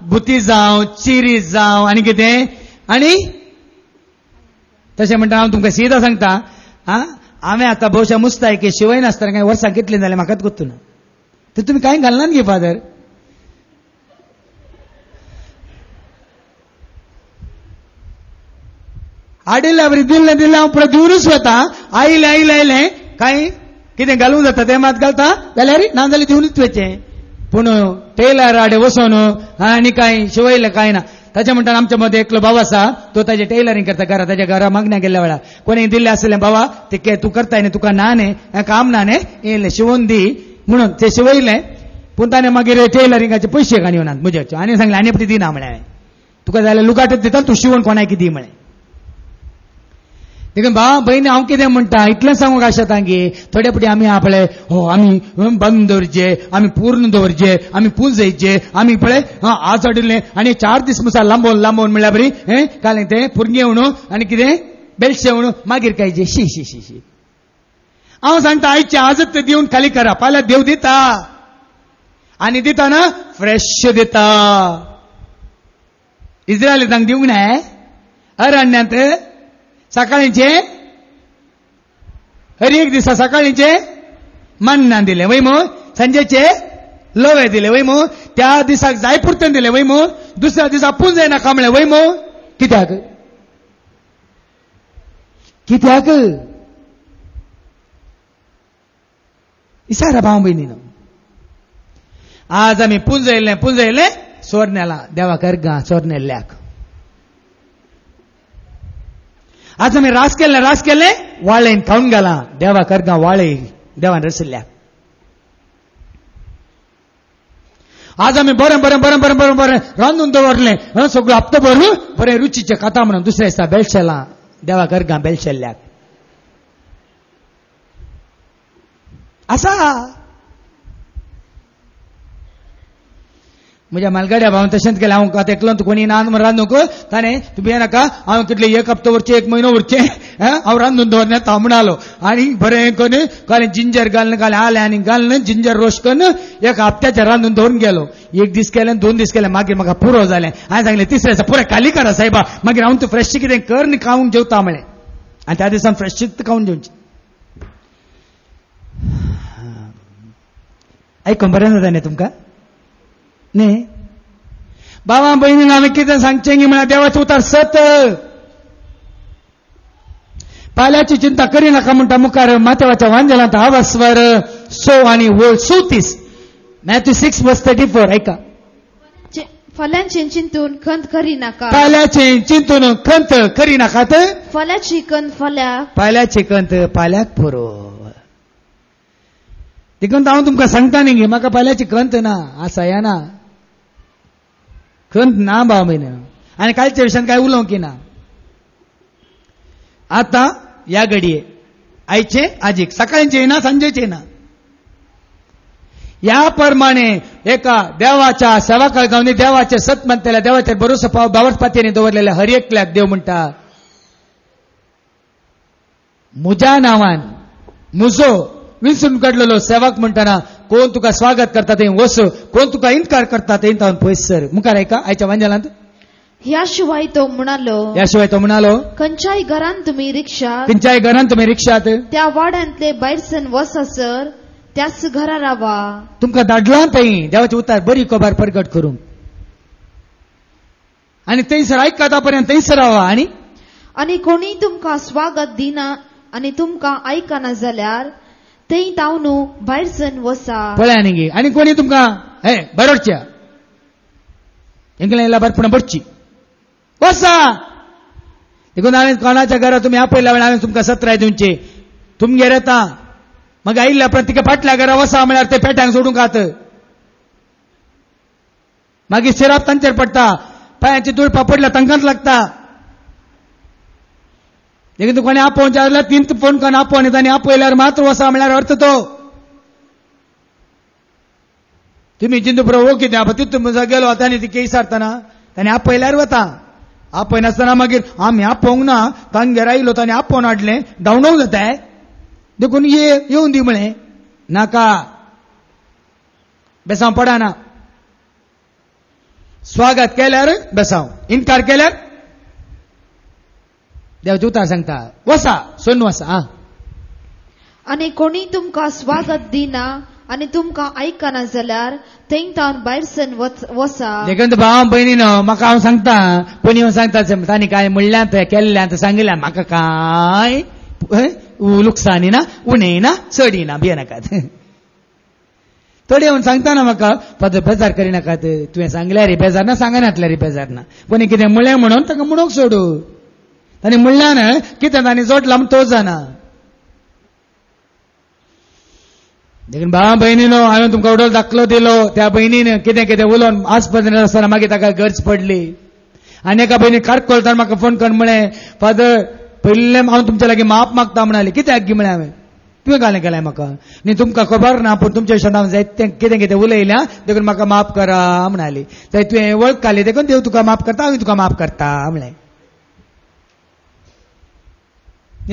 बुती जावं चिरी जावं आनी कितें आनी तशें म्हणटा हांव तुमकां सीदा सांगता हांवें आतां भोवशा मुस्तायकी शिवय नासतना कांय वर्सां कितलीं जाल्यां म्हाकाच गोत्तू ना. तर तुमी कांय घालनात गे फादर. आडिल्ल्या बरी दिल्लें हांव पळय दिवनूच वता. आयलें कांय कितें घालूंक जाता तें मात घालता जाल्यार ना जाल्यार दिवनूच वचें. पूण टेलर आडे वचोन आनी कांय शिवयलें कांय ना. ताच्या म्हणटा आमच्या मदें एकलो भाव आसा तो ताजें टेलरींग करता घरा. ताच्या घरा मागण्या गेल्या वेळार कोणी दिल्लें आसलें बाबा ते तूं करताय न्ही तुका ना न्ही काम ना न्ही येयलें शिवून दी म्हणून ते शिवयलें. पूण ताणें मागीर टेलरिंगाचे पयशे कांय येवनात म्हज्याचे आनी सांगलें आनी पटी दिना म्हळें तुका जाल्यार लुगाटच दिता तूं शिवून कोणाक दी म्हळें. देखून भाव भयणी हांव कितें म्हणटा इतलें सांगूंक आशा तांगे थोडे पटी आमी आपले हो आमी बंद दवरचे आमी पूर्ण दवरचे आमी पुंजयचे आमी पळय आज हाडिल्लें आनी 4 दीस मुसा लांबोवन म्हणल्यार बरी काल तें पुरगे म्हणून आनी कितें बेलशे म्हणून मागीर कांयचे शी शी शी शी. हांव सांगता आयचे आजच दिवन खाली करा फाल्यां देव दिता आनी दिता ना फ्रेश दिता. इस्रायलींक दिवंक ना अरण्यांत सकाळींचे हर एक दिसा सकाळींचे मन्ना दिले वय मग संजेचे लवे दिले वय मग त्या दिसाक जाय पुरतें दिले वय मग दुसऱ्या दिसा पुंजय नाका म्हणलें वय मग कित्याक इसारा भाव भयणीन. आज आमी पुंजयलें सोरनेला देवा करगा सोरनेल्ल्याक. आज आमी रास केले वाळेन खावन घाला देवा करगा वाळे देवान रसिल्ल्याक. आज आमी बरें बरें बरें बरें बरें बरें रांदून दवरलें सगळें हप्तोभर बरें रुचीचें खाता म्हणून दुसऱ्या दिसा बेळशेलां देवा करगा बेळशेल्ल्याक. आसा म्हज्या मालगाड्या भावान तशेंच केलें. हांव आतां एकलो कोणी ना म्हणून रांदूंक ताणें तूं भिये नाका हांव कितले 1 हप्तो व्हरचें 1 म्हयनो व्हरचें हांव रांदून दवरलें हांव म्हणलो आनी बरें करून कालें जिंजर घालून कालें आलें आनी घालून जिंजर रोस्ट करून 1 हप्त्याचें रांदून दवरून गेलो. 1 दीस केलें 2 दीस केलें मागीर म्हाका पुरो जालें. हांवें सांगलें तिसऱ्या दिसा पुरें खाली करा सायबा मागीर हांव तूं फ्रेश कितें कर न्ही खावूंक जेवता म्हळें आनी त्या दिसान फ्रेश खावून जेवचें. आयकून बरें जाता न्ही तुमकां न्ही. भावा भयणीन हांवें कितें सांगचें गी म्हळ्यार देवाचें उतार सत. फाल्यांची चिंता करिनाका म्हणटा मुखार मातेवाच्या वांजेलांत 6 आनी 37 मॅथ्यू 6:34 ऐका. फाल्यांचे चिंतून खंत करिनाका फाल्यांचे चिंतून खंत करिनाकात फाल्यांची खंत फाल्यांची खंत फाल्यांक पुरो. देखून हांव तुमकां सांगता न्ही गे म्हाका फाल्यांची खंत ना आसा येना खंत ना भाव भयण आनी कालच्या विशयान कांय उलोवंक ना. आतां ह्या घडये आयचे आजीक सकाळचे येना सांजेचे ना. ह्या प्रमाणे एका देवाच्या सेवाकाळ गावनी देवाचे सत म्हणटल्या देवाचेर भरोसो बावटपातयेनी दवरलेल्या हर एकल्याक देव म्हणटा म्हज्या नांवान म्हजो विंसून काडलेलो सेवक म्हणटाना कोण तुका स्वागत करता थंय वस, कोण तुका इन्कार करता थंय तावन पयस सर. मुखार ऐका आयच्या वांजलांत. ह्याशिवाय तो म्हणालो खंयच्याय घरान तुम्ही रिक्षात त्या वाड्यांतले भायरसन वसा सर, त्याच घरा रावा. तुमकां धाडला थंय देवाचे उतार बरी खबर प्रगट करूंक, आनी थंयसर आयकता पर्यंत थंयसर रावा. आनी कोणी तुमकां स्वागत दिना आनी तुमकां आयकना जाल्यार थंय तावनू भायरसन वसा. पळय न्ही. आनी कोणी तुमकां हे बरोडच्या हेंगला बरपण बडची वसा. देखून हांवें कोणाच्या घरा तुमी आपयला वेळा हांवें तुमकां 17 दिवचे. तुमगेर येता मग आयिल्ल्या प्रत्येक फाटल्या घरा वसा म्हळ्यार ते पेट्यांक सोडूंक खात. मागीर सिराप तांचेर पडटा, पांयाची दुळपां पडल्या तांकांच लागता. देखून कोणी आपोवचे जाल्यार 3 फोन करून आपोवन येता आनी आपयल्यार मात्र वसा म्हळ्यार अर्थ तो. तुम्ही जिंदूपुरा हो कितें तितून गेलो तांणी ती केस हाडटना तांणी आपयल्यार वता. आपय नासतना मागीर आमी आपोवंक ना तांगेर आयलो तांणी आपोवन हाडलें डावणव जाता. देखून येवन दी म्हळें नाका, बेसांव पडना. स्वागत केल्यार बेसांव, इन्कार केल्यार देवाचे उतार सांगता वसा सोन वसा. आनी कोणी तुमकां स्वागत दिना आनी तुमकां आयकना जाल्यार थंय तावन भायरसन वसा. देखून भाव भयणीनो म्हाका हांव सांगता, कोणी येवन सांगता तांणी काय म्हणल्यात केल्ल्यात सांगल्यात म्हाका काय लुकसानी ना, उणेय ना, चडी ना, भियेनाकात. थोडे येवन सांगता ना म्हाका फादर बेजार करिनाकात, तुवें सांगल्यार रे बेजार ना, सांगनातल्या रे बेजार ना. कोणी कितें म्हणलें म्हणून ताका म्हणूंक सोडू. तांणी म्हणल्या ना कितें तांणी जोडला म्हण तो जाणा. देखून भावा भयणीनो हांवें तुमकां उडोल दाखलो दिलो. त्या भयणीन कितें कितें उलोवन आस्पत्रेंत आसतना मागीर ताका गरज पडली. आनी एका भयणी कारकोलतान म्हाका फोन करून म्हळें फादर पयलें हांव तुमच्या लागीं माप मागता म्हणाली. कित्याक गी म्हळें हांवें. तुवें घालें केलें म्हाका न्ही, तुमकां खबर ना पूण तुमच्या विशयान हांव जायतें कितें कितें उलयल्या देखून म्हाका माफ करा म्हणाली. थंय तुवें वळखली देखून देव तुका माफ करता, हांव तुका माफ करता म्हळें.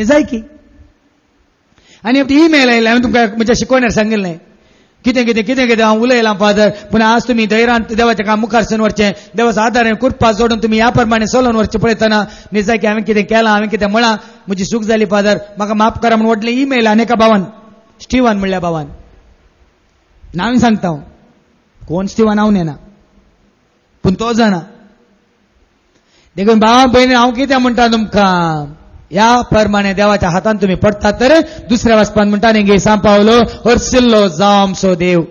जाय की. आनी ईमेल आयले हांवें तुमकां म्हज्या शिकवण्यार सांगिल्लें कितें कितें कितें कितें हांव उलयलां फादर, पूण आज तुमी धैर्यान देवाच्या काम मुखार सरून व्हरचें, देवाचो आदार कृपा जोडून तुमी ह्या प्रमाणे चलोवन व्हरचें पळयतना निजाय की हांवें कितें केलां, हांवें कितें म्हळां, म्हजी चूक जाली फादर, म्हाका माफ करा म्हूण व्हडलें ईमेल आनी एका भावान स्टिवान म्हणल्या भावान. हांवें सांगता कोण स्टिवान हांव नेना पूण तो जाणा. देखून भावा भयणी हांव कितें म्हणटा तुमकां, ह्या प्रमाणे देवाच्या हातान तुम्ही पडतात तर दुसऱ्या वाचपान म्हणटा न्ही सांग पावलो हरसिल्लो जावं आमचो देव.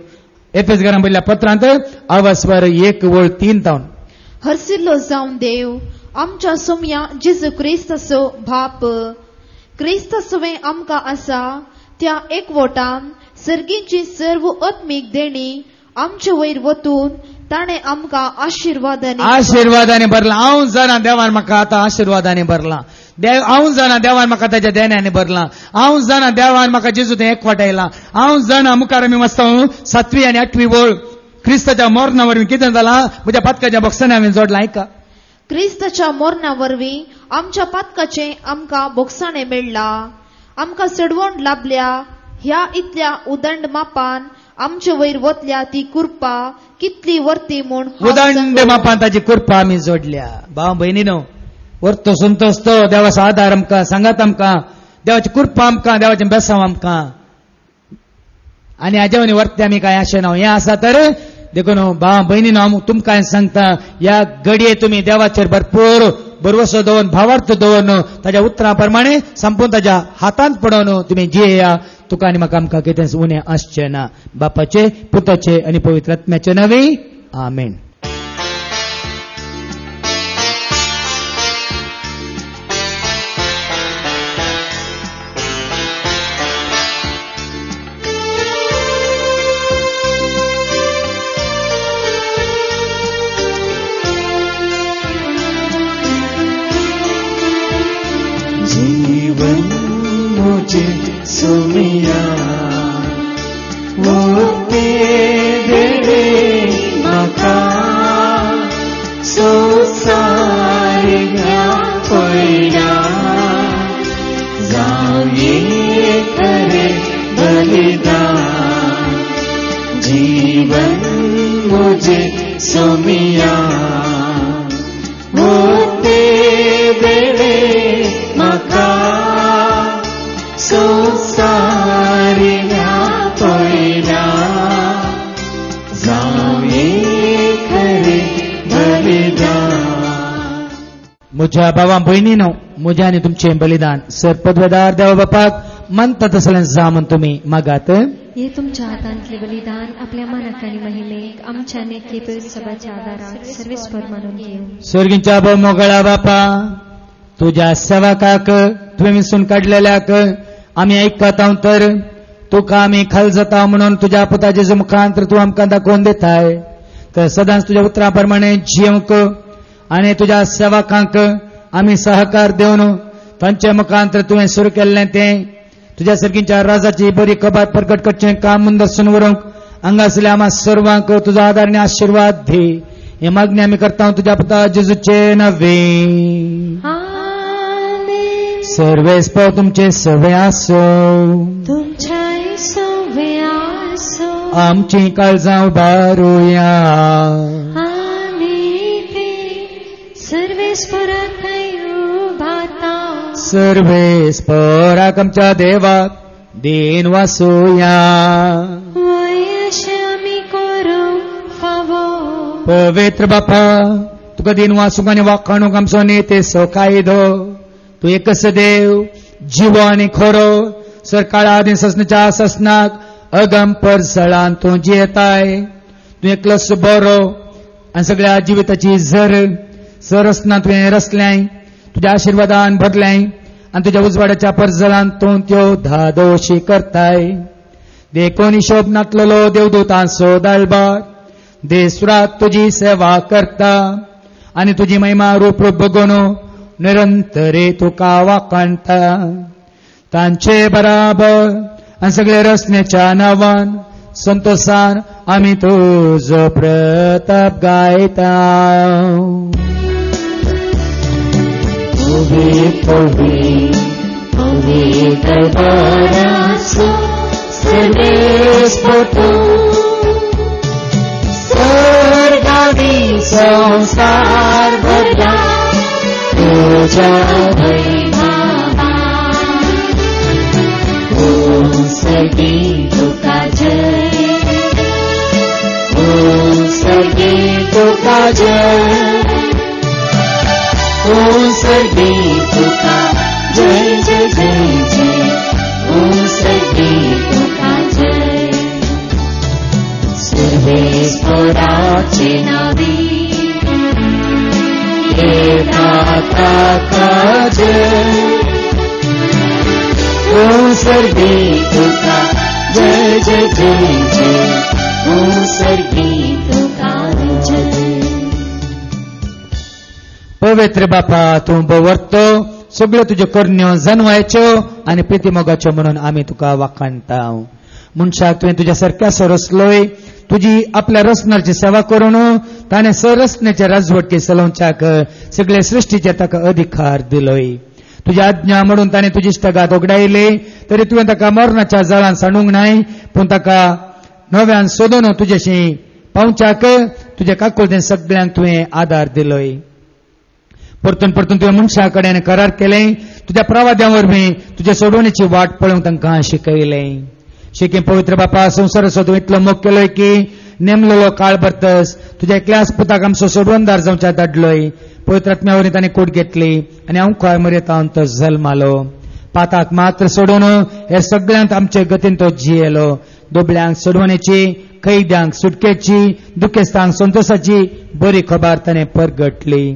एफेसकारांक बरयल्ल्या पत्रांत 1:3 हरसिल्लो जावन देव आमच्या सोम्या जेजू क्रिस्ताचो बाप. क्रिस्ताचोवें आमकां आसा त्या एकवटान सर्गीची सर्व आत्मीक देणी आमचे वयर वतून ताणें आमकां आशिर्वादांनी भरला. हांव जाणा देवान म्हाका आतां आशिर्वादांनी भरला. हांव जाणा देवान म्हाका ताच्या देण्यानी भरला. हांव जाणा देवान म्हाका जेजू थंय एकवटायला. हांव जाणा मुखार आमी वचता 7वी आनी 8वी वळ क्रिस्ताच्या मोरणा वरवीं कितें जालां म्हज्या पातकाच्या बॉक्सांनी हांवें जोडलां. आयका क्रिस्ताच्या मोरणा वरवीं आमच्या पातकाचें आमकां बोक्साणें मेळ्ळां. आमकां चडवण लाभल्या. ह्या इतल्या उदंड मापान आमचे वयर वतल्या ती कृपा कितली वर्ती म्हूण उदंड मापान ताची कृपा आमी जोडल्या. भाव भयणीनो वर्तो संतोष तो देवाचो आदार आमकां सांगात आमकां, देवाची कृपा आमकां, देवाचें बेसांव आमकां. आनी हाजे वनी वर्ते आमी काय अशें ना. हें आसा तर देखून भाव भयणीनो हांव तुमकां सांगता ह्या घडये तुमी देवाचेर भरपूर भरवसो दवरून भावार्थ दवरून ताच्या उतरां प्रमाणे संपूर्ण ताच्या हातांत पडोवन तुमी जियेया. तुका आनी म्हाका आमकां कितेंच उणें आसचें ना. बापाचे पुताचे आनी पवित्र आत्म्याचे नांवे आमेन. जीवन मुझे सुमिया वो तेरे माता मुझे सोमिया होते वेळे म्हाका संसारिल्या पयल्या जावे खरे बलिदान. म्हज्या भावा भयणीनो, म्हजें आनी तुमचें बलिदान सरपदवेदार देवा बापाक मानता तसलें जा म्हण तुमी मागात. हे तुमच्या हातांतले बलिदान आपल्या मनाक आनी महिमेक आमच्या नेके पवित्र सभाच्या आदाराक सर्वेस्पर मानून घेऊ. स्वर्गींच्या मोगळा बापा, तुझ्या सेवकाक तुवें विंचून काडलेल्याक आमी आयकता तर तुका आमी खाल जाता म्हणून तुज्या पुता जेजू मुखांतर तूं आमकां दाखोवन दिताय. तर सदांच तुज्या उतरा प्रमाणे जियोंक आनी तुज्या सेवकांक आमी सहकार देवन तांचे मुखांतर तुवें सुरू केल्लें तें तुज्या सर्गींच्या राजाची बरी खबर प्रकट करचें काम म्हूण दसून व्हरूंक हांगासरल्या आम्हा सर्वांक तुजो आदार आनी आशिर्वाद दी. हे मागणी आमी करता तुज्या पुता जेजूचे नवे. सर्वेस्पर तुमचे सवे आसो, तुमच्या सवे आसो, आमची काळजां उबारुया आनी ते सर्वेस्पराक उबारता. सर्वेस्पराक आमच्या देवाक देन वासुया. वयशे आमी करूंक फावो. पवित्र बापा, तुका दिन वासूंक आनी वाखाणूक आमचो नेते कायदो. तू एकच देव, जिवो आनी खरो, सरकाळा आनी ससनाच्या ससनाक अगम परसळान तूं जियेताय. तूं एकलोच बरो आनी सगळ्या जिविताची झर सरसना तुवें रचल्याय, तुज्या आशिर्वादान भरल्याय आनी तुज्या उजवाड्याच्या परजळान तूं त्यो धादोशी करताय. देखून हिशोब नातलेलो देवदूतांचो दाळबार देसुरात तुजी सेवा करता आनी तुजी महिमा रूप बगोवन निरंतरे तुका वाखाणता. तांचे बराबर आनी सगळे रचनेच्या नांवान संतोषान आमी तुजो प्रताप गायता. स्वर्गादी संसार भरला तुझ्या वैभवा. ओम सर्गी तुका जय, ओम सर्गी तुका जय, ओम सर्गी तुका जय जय जय जय, ओम सर्गी तुका जय. सर्वेस्पराचे नावे ओम सर्गी तुका जय जय जय जय, ओम सर्गी तुका जय. पवित्र बापा, तूं बवरतो सगळ्यो तुज्यो करण्यो जन्मायच्यो आनी प्रितीमोगाच्यो म्हणून आमी तुका वाखाणटा. मनशाक तुवें तुज्या सारक्या सरसलोय, तुजी आपल्या रचनाची सेवा करून ताणें सरसनेच्या राजवटके चलोवच्याक सगळे सृश्टीचे ताका अधिकार दिलोय. तुजी आज्ञा म्हणून ताणें तुजी इश्टगात ओगडायली, तरी तुवें ताका मरणाच्या जळान सांडूंक नाय, पूण ताका नव्यान सोदून तुजेशी पावच्याक तुज्या काकुळदेन सगळ्यांक तुवें आदार दिलोय. परतून परतून तुवें मनशा कडेन करार केलें, तुज्या प्रवाद्या वरवीं तुजे सोडवणेची वाट पळोवंक तांकां शिकयलें. शिकें पवित्र बापा, संवसाराचो तूं इतलो मोग केलोय की नेमलेलो काळ भरतस तुज्या एकल्याच पुताक आमचो सोडवणदार जावच्या धाडलोय. पवित्र आत्म्या वरवीं ताणें कूड घेतली आनी हांव मरेतावन तो जल्मालो. पाताक मात्र सोडून हे सगळ्यांत आमचे गतीन तो जियेलो. दोबळ्यांक सोडवणेची, कैद्यांक सुटकेची, दुखेस्तांक संतोषाची बरी खबर ताणें परगटली.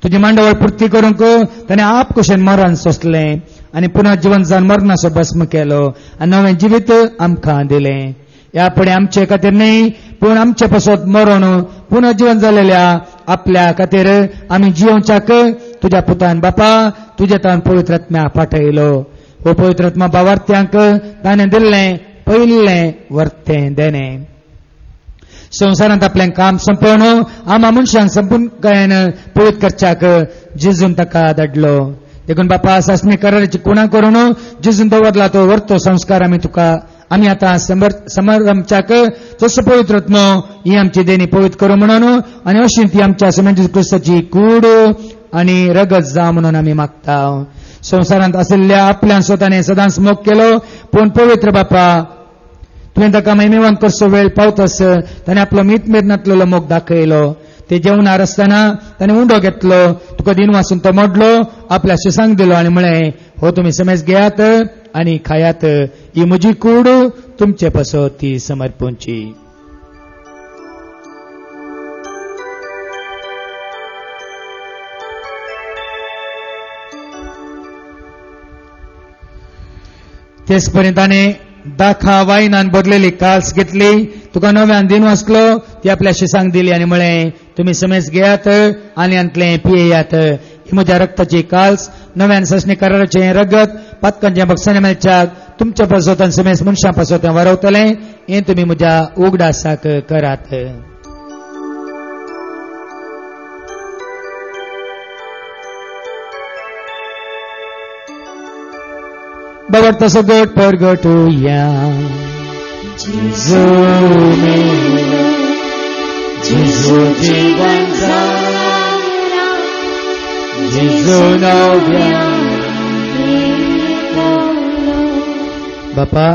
तुजी मांडवळ पुर्ती करूंक ताणें आप कुशेन मरण सोंसलें आनी पुन्हा जिवन जावन मरणाचो भस्म केलो आनी नवें जिवीत आमकां दिलें. ह्या फुडें आमचे खातीर न्ही, पूण आमचे पासत मरण पुन्हा जिवन जालेल्या आपल्या खातीर आमी जियोवच्याक तुज्या पुतान बापा तुजे तान पवित्र आत्म्या पाठयलो. हो पवित्र आत्मा भावार्थ्यांक ताणें दिल्लें पयलें वर्तें देणें. संवसारांत आपलें काम संपवन आमा मनशांक संपूर्णकायेन पवित्र करच्याक जेजून ताका धाडलो. देखून बापा सासणी कराराची कुणां करून जेजून दवरला तो वर्तो संस्कार आमी आतां समारंभाच्याक तसं पवित्रत्व ही आमची देणी पवित्र करू म्हणून आणि अशी ती आमच्या समेंट क्रिस्ताची कूड आणि रगत जा म्हणून आम्ही मागता. संसारांत असलेल्या आपल्या स्वतःने सदांच मोग केलो पण पवित्र बापा तुवें ताका महिमेवान करचो वेळ पावतस ताणें आपलो मीत नातलेलो मोग दाखयलो. ते जेवणार असताना ताणें उंडो घेतलो तुका दिन वाचून तो मोडलो आपल्या शिसांक दिलो आणि म्हळें हो तुम्ही समेज घेयात आणि खायात ही म्हजी कूड तुमचे पासो ती समर्पूंची. तेच पर्यंत ताणें दाखा वायनान भरलेली काल्स घेतली तुका नव्यान दिन वाचलो ती आपल्या शिसांक दिली आणि म्हळें तुम्ही समेज घेयात आणि अंतले पियेयात ही म्हज्या रक्ताची काल्स नव्यान ससणे कराराचें रगत पातकांच्या बक्षाने मेळच्याक तुमच्या पासोत आनी समेज मनशां पासोत वारवतलें हें तुमी म्हज्या उगडासाक करात. बाबा सगट परगटुया जिजू मेलो जिजू जीवन जारा जिजू नव्या बापा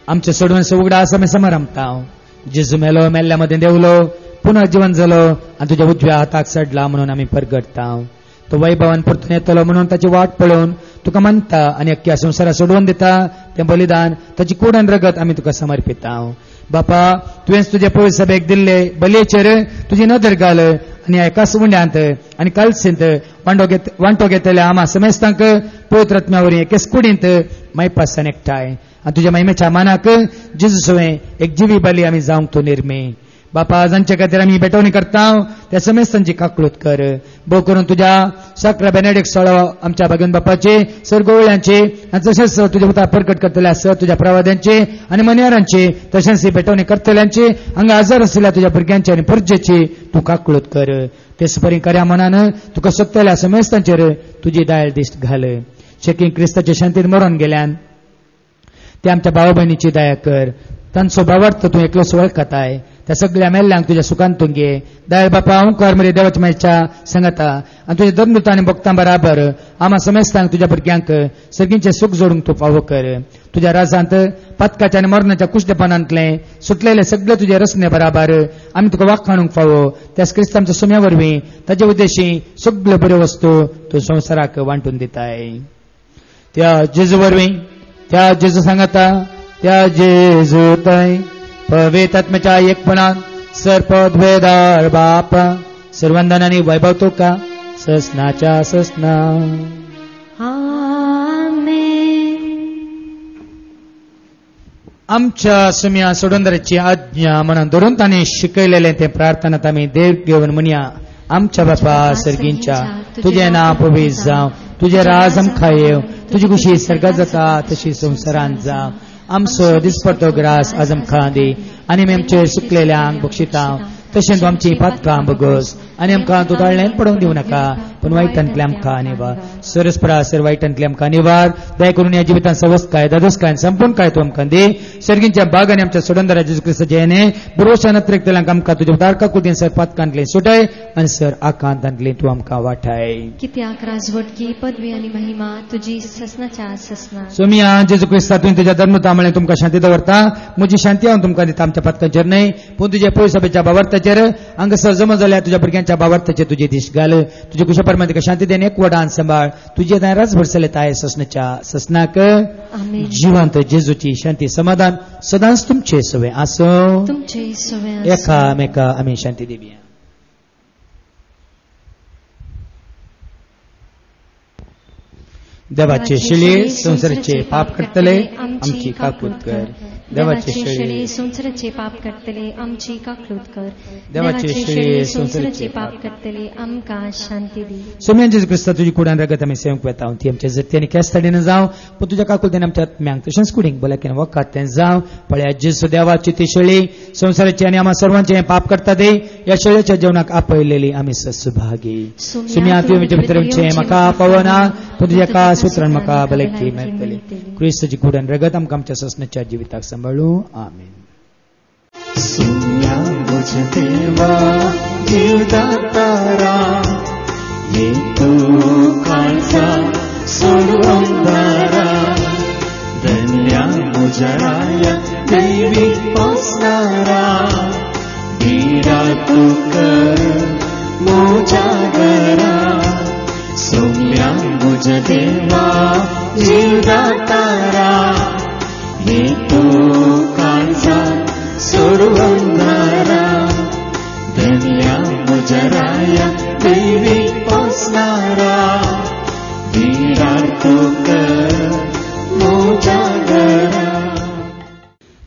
आमचे सोडवून उगडा असं मी समोर रमता. जिजू मेलो मेल्ल्यामध्ये देवलो पुन्हा जीवन जालो आणि तुझ्या उजव्या हाताक सडला म्हणून आम्ही परगटता. तो वैभवान परतून येतलो म्हणून ताची वाट पळोवन तुका मानता आणि अख्ख्या संसारा सोडवून दिता तें बलिदान ताची कूड रगत आम्ही तुका समर्पिता. बापा तुवेंच तुझे पवित्र सभेक दिल्ले बलयेचेर तुजी नदर घाल आणि एकाच उंड्यांत आणि कालसींत वांटो घेतल्या आम्हा समेस्तांक पवित्रत्म्यावरी एकेच कुडींत मैपासान एकठांय आणि तुझ्या महिमेच्या मानाक जिजू सवें एक जिवी बली आम्ही जावंक तूं निर्मे. बापा जांचे खातीर आमी बेटवणी करता त्या समेस्तांची काकळूत कर. भोव करून तुझ्या साकरा बेनेडिक्ट स्थळ आमच्या भगवन बापाचे सरगोवळ्यांचे तशेंच तुझे उतार प्रकट करतले आसत तुझ्या प्रवाद्यांचे आणि मनियारांचे तशेंच बेटवणी करतल्यांचे हांगा आजार आशिल्ल्या तुझ्या भुरग्यांचे आणि परजेची तूं काकळूत कर. तेच परी खऱ्या मनान तुका सोदतल्या समेस्तांचेर तुजी दायल दिश्ट घाल. शेकीं क्रिस्ताचे शांतीन मरून गेल्यान ते आमच्या भावा भयणीची दया कर. तांचो भावार्थ तूं एकलोच वळखताय त्या सगळ्या मेल्ल्यांक तुझ्या सुखान तूं घे. दयाळ बापा ओंकार मरे देवाच्या मेळच्या सांगता आणि तुझ्या दंदुता आणि भक्तां बराबर आम्हा समेस्तांक तुझ्या भुरग्यांक सगळींचे सुख जोडूंक तूं फावो कर. तुझ्या राजांत पातकाच्या आणि मरणाच्या कुश्टपणांतले सुटलेले सगळे तुझे रसने बराबर आम्ही तुका वाखाणूंक फावो. त्याच क्रिस्तांच्या सुम्या वरवीं ताचे उद्देशी सगळ्यो बऱ्यो वस्तू तूं संवसाराक वांटून दिताय. त्या जेजू वरवीं त्या जेजू सांगता त्या जेजू तय पवित्र आत्म्याच्या एकपणान सरपदवेदार बाप सर्वंदन आणि वैभव तुका ससनाच्या ससना. आमच्या सुम्या सोडूंदराची आज्ञा म्हणून धरून ताणे शिकयलेले ते प्रार्थनात आम्ही देव घेवन म्हणया. आमच्या बापा सर्गींच्या तुझे नाव पवित्र जावं तुझे राज आमकां येव तुझी खुशी सर्गात जाता तशी संवसारांत जावं. आमचो दिसपडटो ग्रास आज आमकां दी आनी आमी आमचेर सुकलेल्यांक बक्षिता तशेंच आमची पातकां बगस आनी आमकां तूं ताळ्यान पडोवंक दिवं नाका पण वायटांतले आमकां निवार. सरस्परा सर वायटांतले आमकां निवार. दया करून ह्या जिवितांत सवस्काय दादोसकाय संपूर्ण काय तूं आमकां दी. सर्गींच्या बाग आनी आमच्या सोडंदरा जेजू क्रिस्ताचे येणे बरोवशा नत्रेकतल्यांक आमकां तुज्या उदारका कुदीन सर पातकांतले सुटय आनी सर आकांतांतले तूं आमकां वाठाय. कित्याक राजवटकी पदवी आनी महिमा तुजी ससनाच्या ससना. सोमिया जेजू क्रिस्ता तुवें तुज्या धर्मता म्हळें तुमकां शांती दवरता. म्हजी शांती हांव तुमकां दिता आमच्या पातकांचेर न्हय पूण तुजे पवित्र सभेच्या भावार्थाचेर हांगासर जमा जाल्या तुज्या भुरग्यांच्या भावार्थाचेर तुजी दिश्ट घाल. तुजे कुशा परमाण तिका शांती देन एक वडान सांबाळ. तुजे दाराच भरसले ताय ससनाच्या ससनाक. जिवंत जेजूची शांती समाधान सदांच तुमचे सवे आसो. तुमचे सवे एकामेका आमी शांती देवया. देवाचे शिळे संसाराचे पाप करतले आमची काकूत कर. देवाचे शिळे संसाराचे पाप करतले आमची काकूत कर. देवाचे शिळे संसाराचे पाप करतले आमकां शांती दी. सोम्यान जेजू क्रिस्ता तुजी कुडान रगत आमी सेवंक वेता ती आमच्या जत्यांनी केस्ताडीन जावं पण तुझ्या काकुलतेन आमच्या आत्म्यांक तशेंच कुडींक भलायकेन वखात तें जावं. पळया जेजू देवाची ती शिळी संसाराची आनी आम्हा सर्वांचे पाप करता दे. या शिळेच्या जेवणाक आपयलेली आमी ससभागी. सुम्या तुवें म्हजे भितर म्हाका पवना पण तुज्या का सुत्रान म्हाका भलायकी मेळटली. क्रिस्ताची कुडान रगत आमकां आमच्या ससनाच्या जिविताक सांबाळू. आमेन. सुम्या मुझ देवा जीवदातारा ये तू काळजा सोडू अंधारा धन्या मुजराया दैवी पोसणारा वीरा तू कर मोजागरा सोम्या मुझ देवा जीवदातारा ये तू काळजा सोडू अंधारा धन्या मुजराया दैवी पोसणारा वीरा तू कर मोजागरा.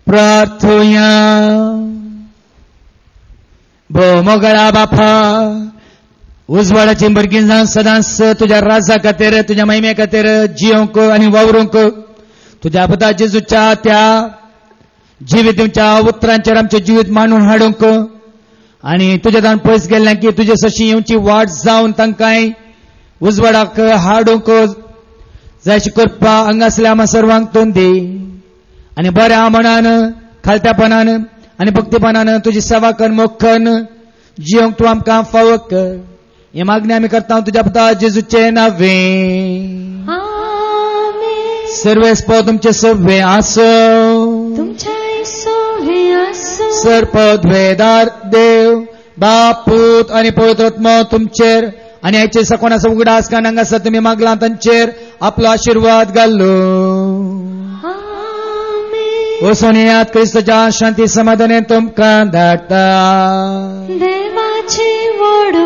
प्रार्थूया. मोगळा बापा उजवाडाची बरकीन जावन सदांच तुझ्या राजा खातीर तुझ्या महिमे खातीर जियोंक आनी वावरूंक तुझ्या पुता जेजूच्या त्या जिविताच्या उतरांचेर आमचे जिवीत मांडून हाडूंक आनी तुझे दान पयस गेल्ल्या की तुजे सशी येवची वाट जावन तांकांय उजवाडाक हाडूंक जाय अशी करपा हांगासल्या आम्हा सर्वांक तोंड दी आनी बऱ्या मनान खालत्यापणान आनी भक्तीपणान तुजी सेवा कर मोखन जियोंक तूं आमकां फावो कर. ही मागणी आमी करता तुज्या पुता जेजूचे नावे. सर्वेस्प तुमचे सव्वे आसो सर्पद्वेदार देव बाप पूत आनी पवित्र आत्मा तुमचेर आनी हाचे सकोणाचो उगडास कान हांगासर तुमी मागला तांचेर आपलो आशिर्वाद घाल्लो. ओसोनियात क्रिस्ताच्या शांती समाधाने तुमकां धाडटा. देवाची वड